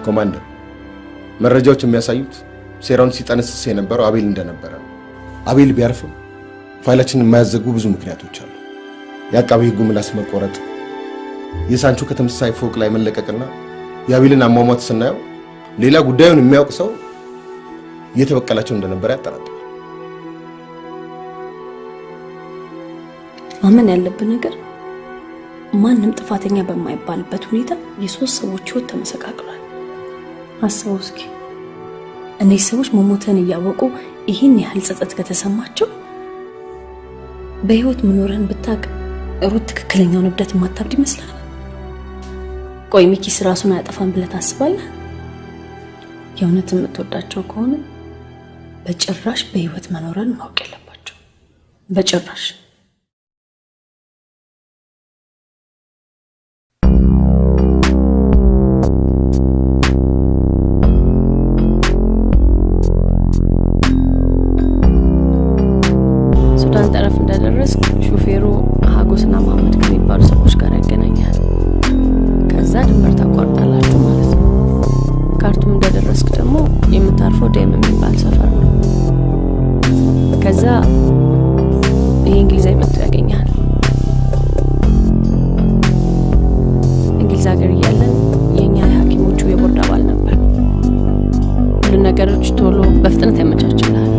ኮማንደር፣ መረጃዎች የሚያሳዩት ሴራውን ሲጠነስስ የነበረው አቤል እንደነበረ ነው። አቤል ቢያርፍም ፋይላችንን የማያዘጉ ብዙ ምክንያቶች አሉ። የአቃቤ ሕጉ ምላስ መቆረጥ፣ የሳንቾ ከተመሳሳይ ፎቅ ላይ መለቀቅና የአቤልን አሟሟት ስናየው ሌላ ጉዳዩን የሚያውቅ ሰው እየተበቀላቸው እንደነበረ ያጠራጥራል። ማመን ያለብን ነገር ማንም ጥፋተኛ በማይባልበት ሁኔታ የሶስት ሰዎች ህይወት ተመሰቃቅሏል። አስበው እስኪ እነዚህ ሰዎች መሞተን እያወቁ ይህን ያህል ጸጸት ከተሰማቸው በህይወት መኖርን ብታቅ ሩት ትክክለኛውን እብደት ማታብድ ይመስላል። ቆይ ሚኪስ ራሱን አያጠፋም ብለህ ታስባለህ? የእውነት የምትወዳቸው ከሆነ በጭራሽ በህይወት መኖርን ማወቅ የለባቸው። በጭራሽ። ጠረፍ እንደደረስ ሹፌሩ ሀጎስና መሐመድ ከሚባሉ ሰዎች ጋር ያገናኛል። ከዛ ድንበር ታቋርጣላችሁ ማለት ነው። ካርቱም እንደደረስክ ደግሞ የምታርፈው ዴም የሚባል ሰፈር ነው። ከዛ ይህ እንግሊዛዊ መጥቶ ያገኛል። እንግሊዝ ሀገር እያለን የእኛ የሐኪሞቹ የቦርድ አባል ነበር። ሁሉን ነገሮች ቶሎ በፍጥነት ያመቻችልሃል።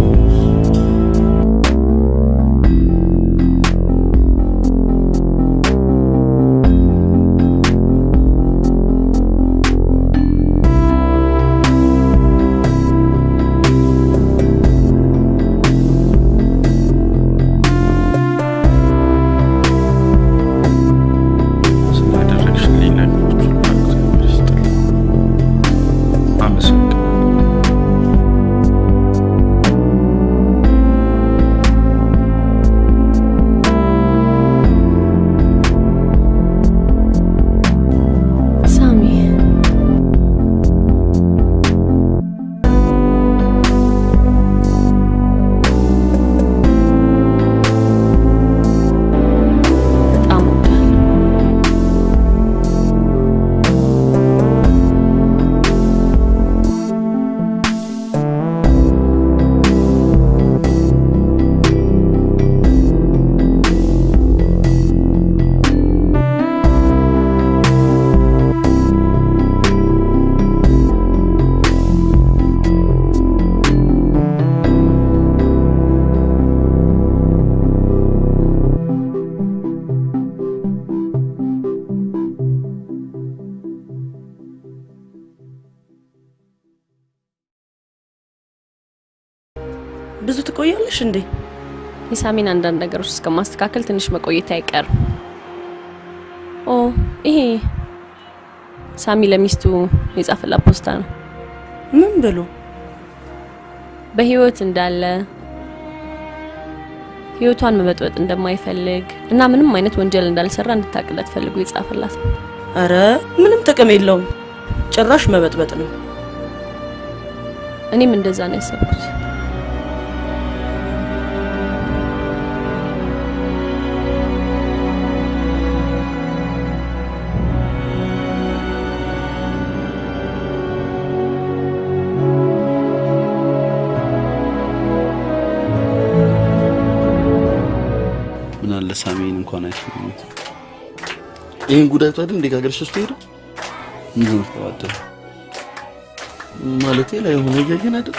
ብዙ ትቆያለሽ እንዴ? የሳሚን አንዳንድ ነገሮች እስከማስተካከል ትንሽ መቆየት አይቀርም። ኦ ይሄ ሳሚ ለሚስቱ የጻፈላት ፖስታ ነው። ምን ብሎ? በህይወት እንዳለ ህይወቷን መበጥበጥ እንደማይፈልግ እና ምንም አይነት ወንጀል እንዳልሰራ እንድታቅለት ፈልጎ የጻፈላት ነው። አረ ምንም ጥቅም የለውም፣ ጭራሽ መበጥበጥ ነው። እኔም እንደዛ ነው ያሰብኩት። ምን አለ ሳሚን እንኳን አይተውም። ይሄን ጉዳቱ አይደል እንደ ጋገር ሸሽቶ ሄዶ ምን ተዋደ ማለቴ ላይ ሆነ ያየን አይደል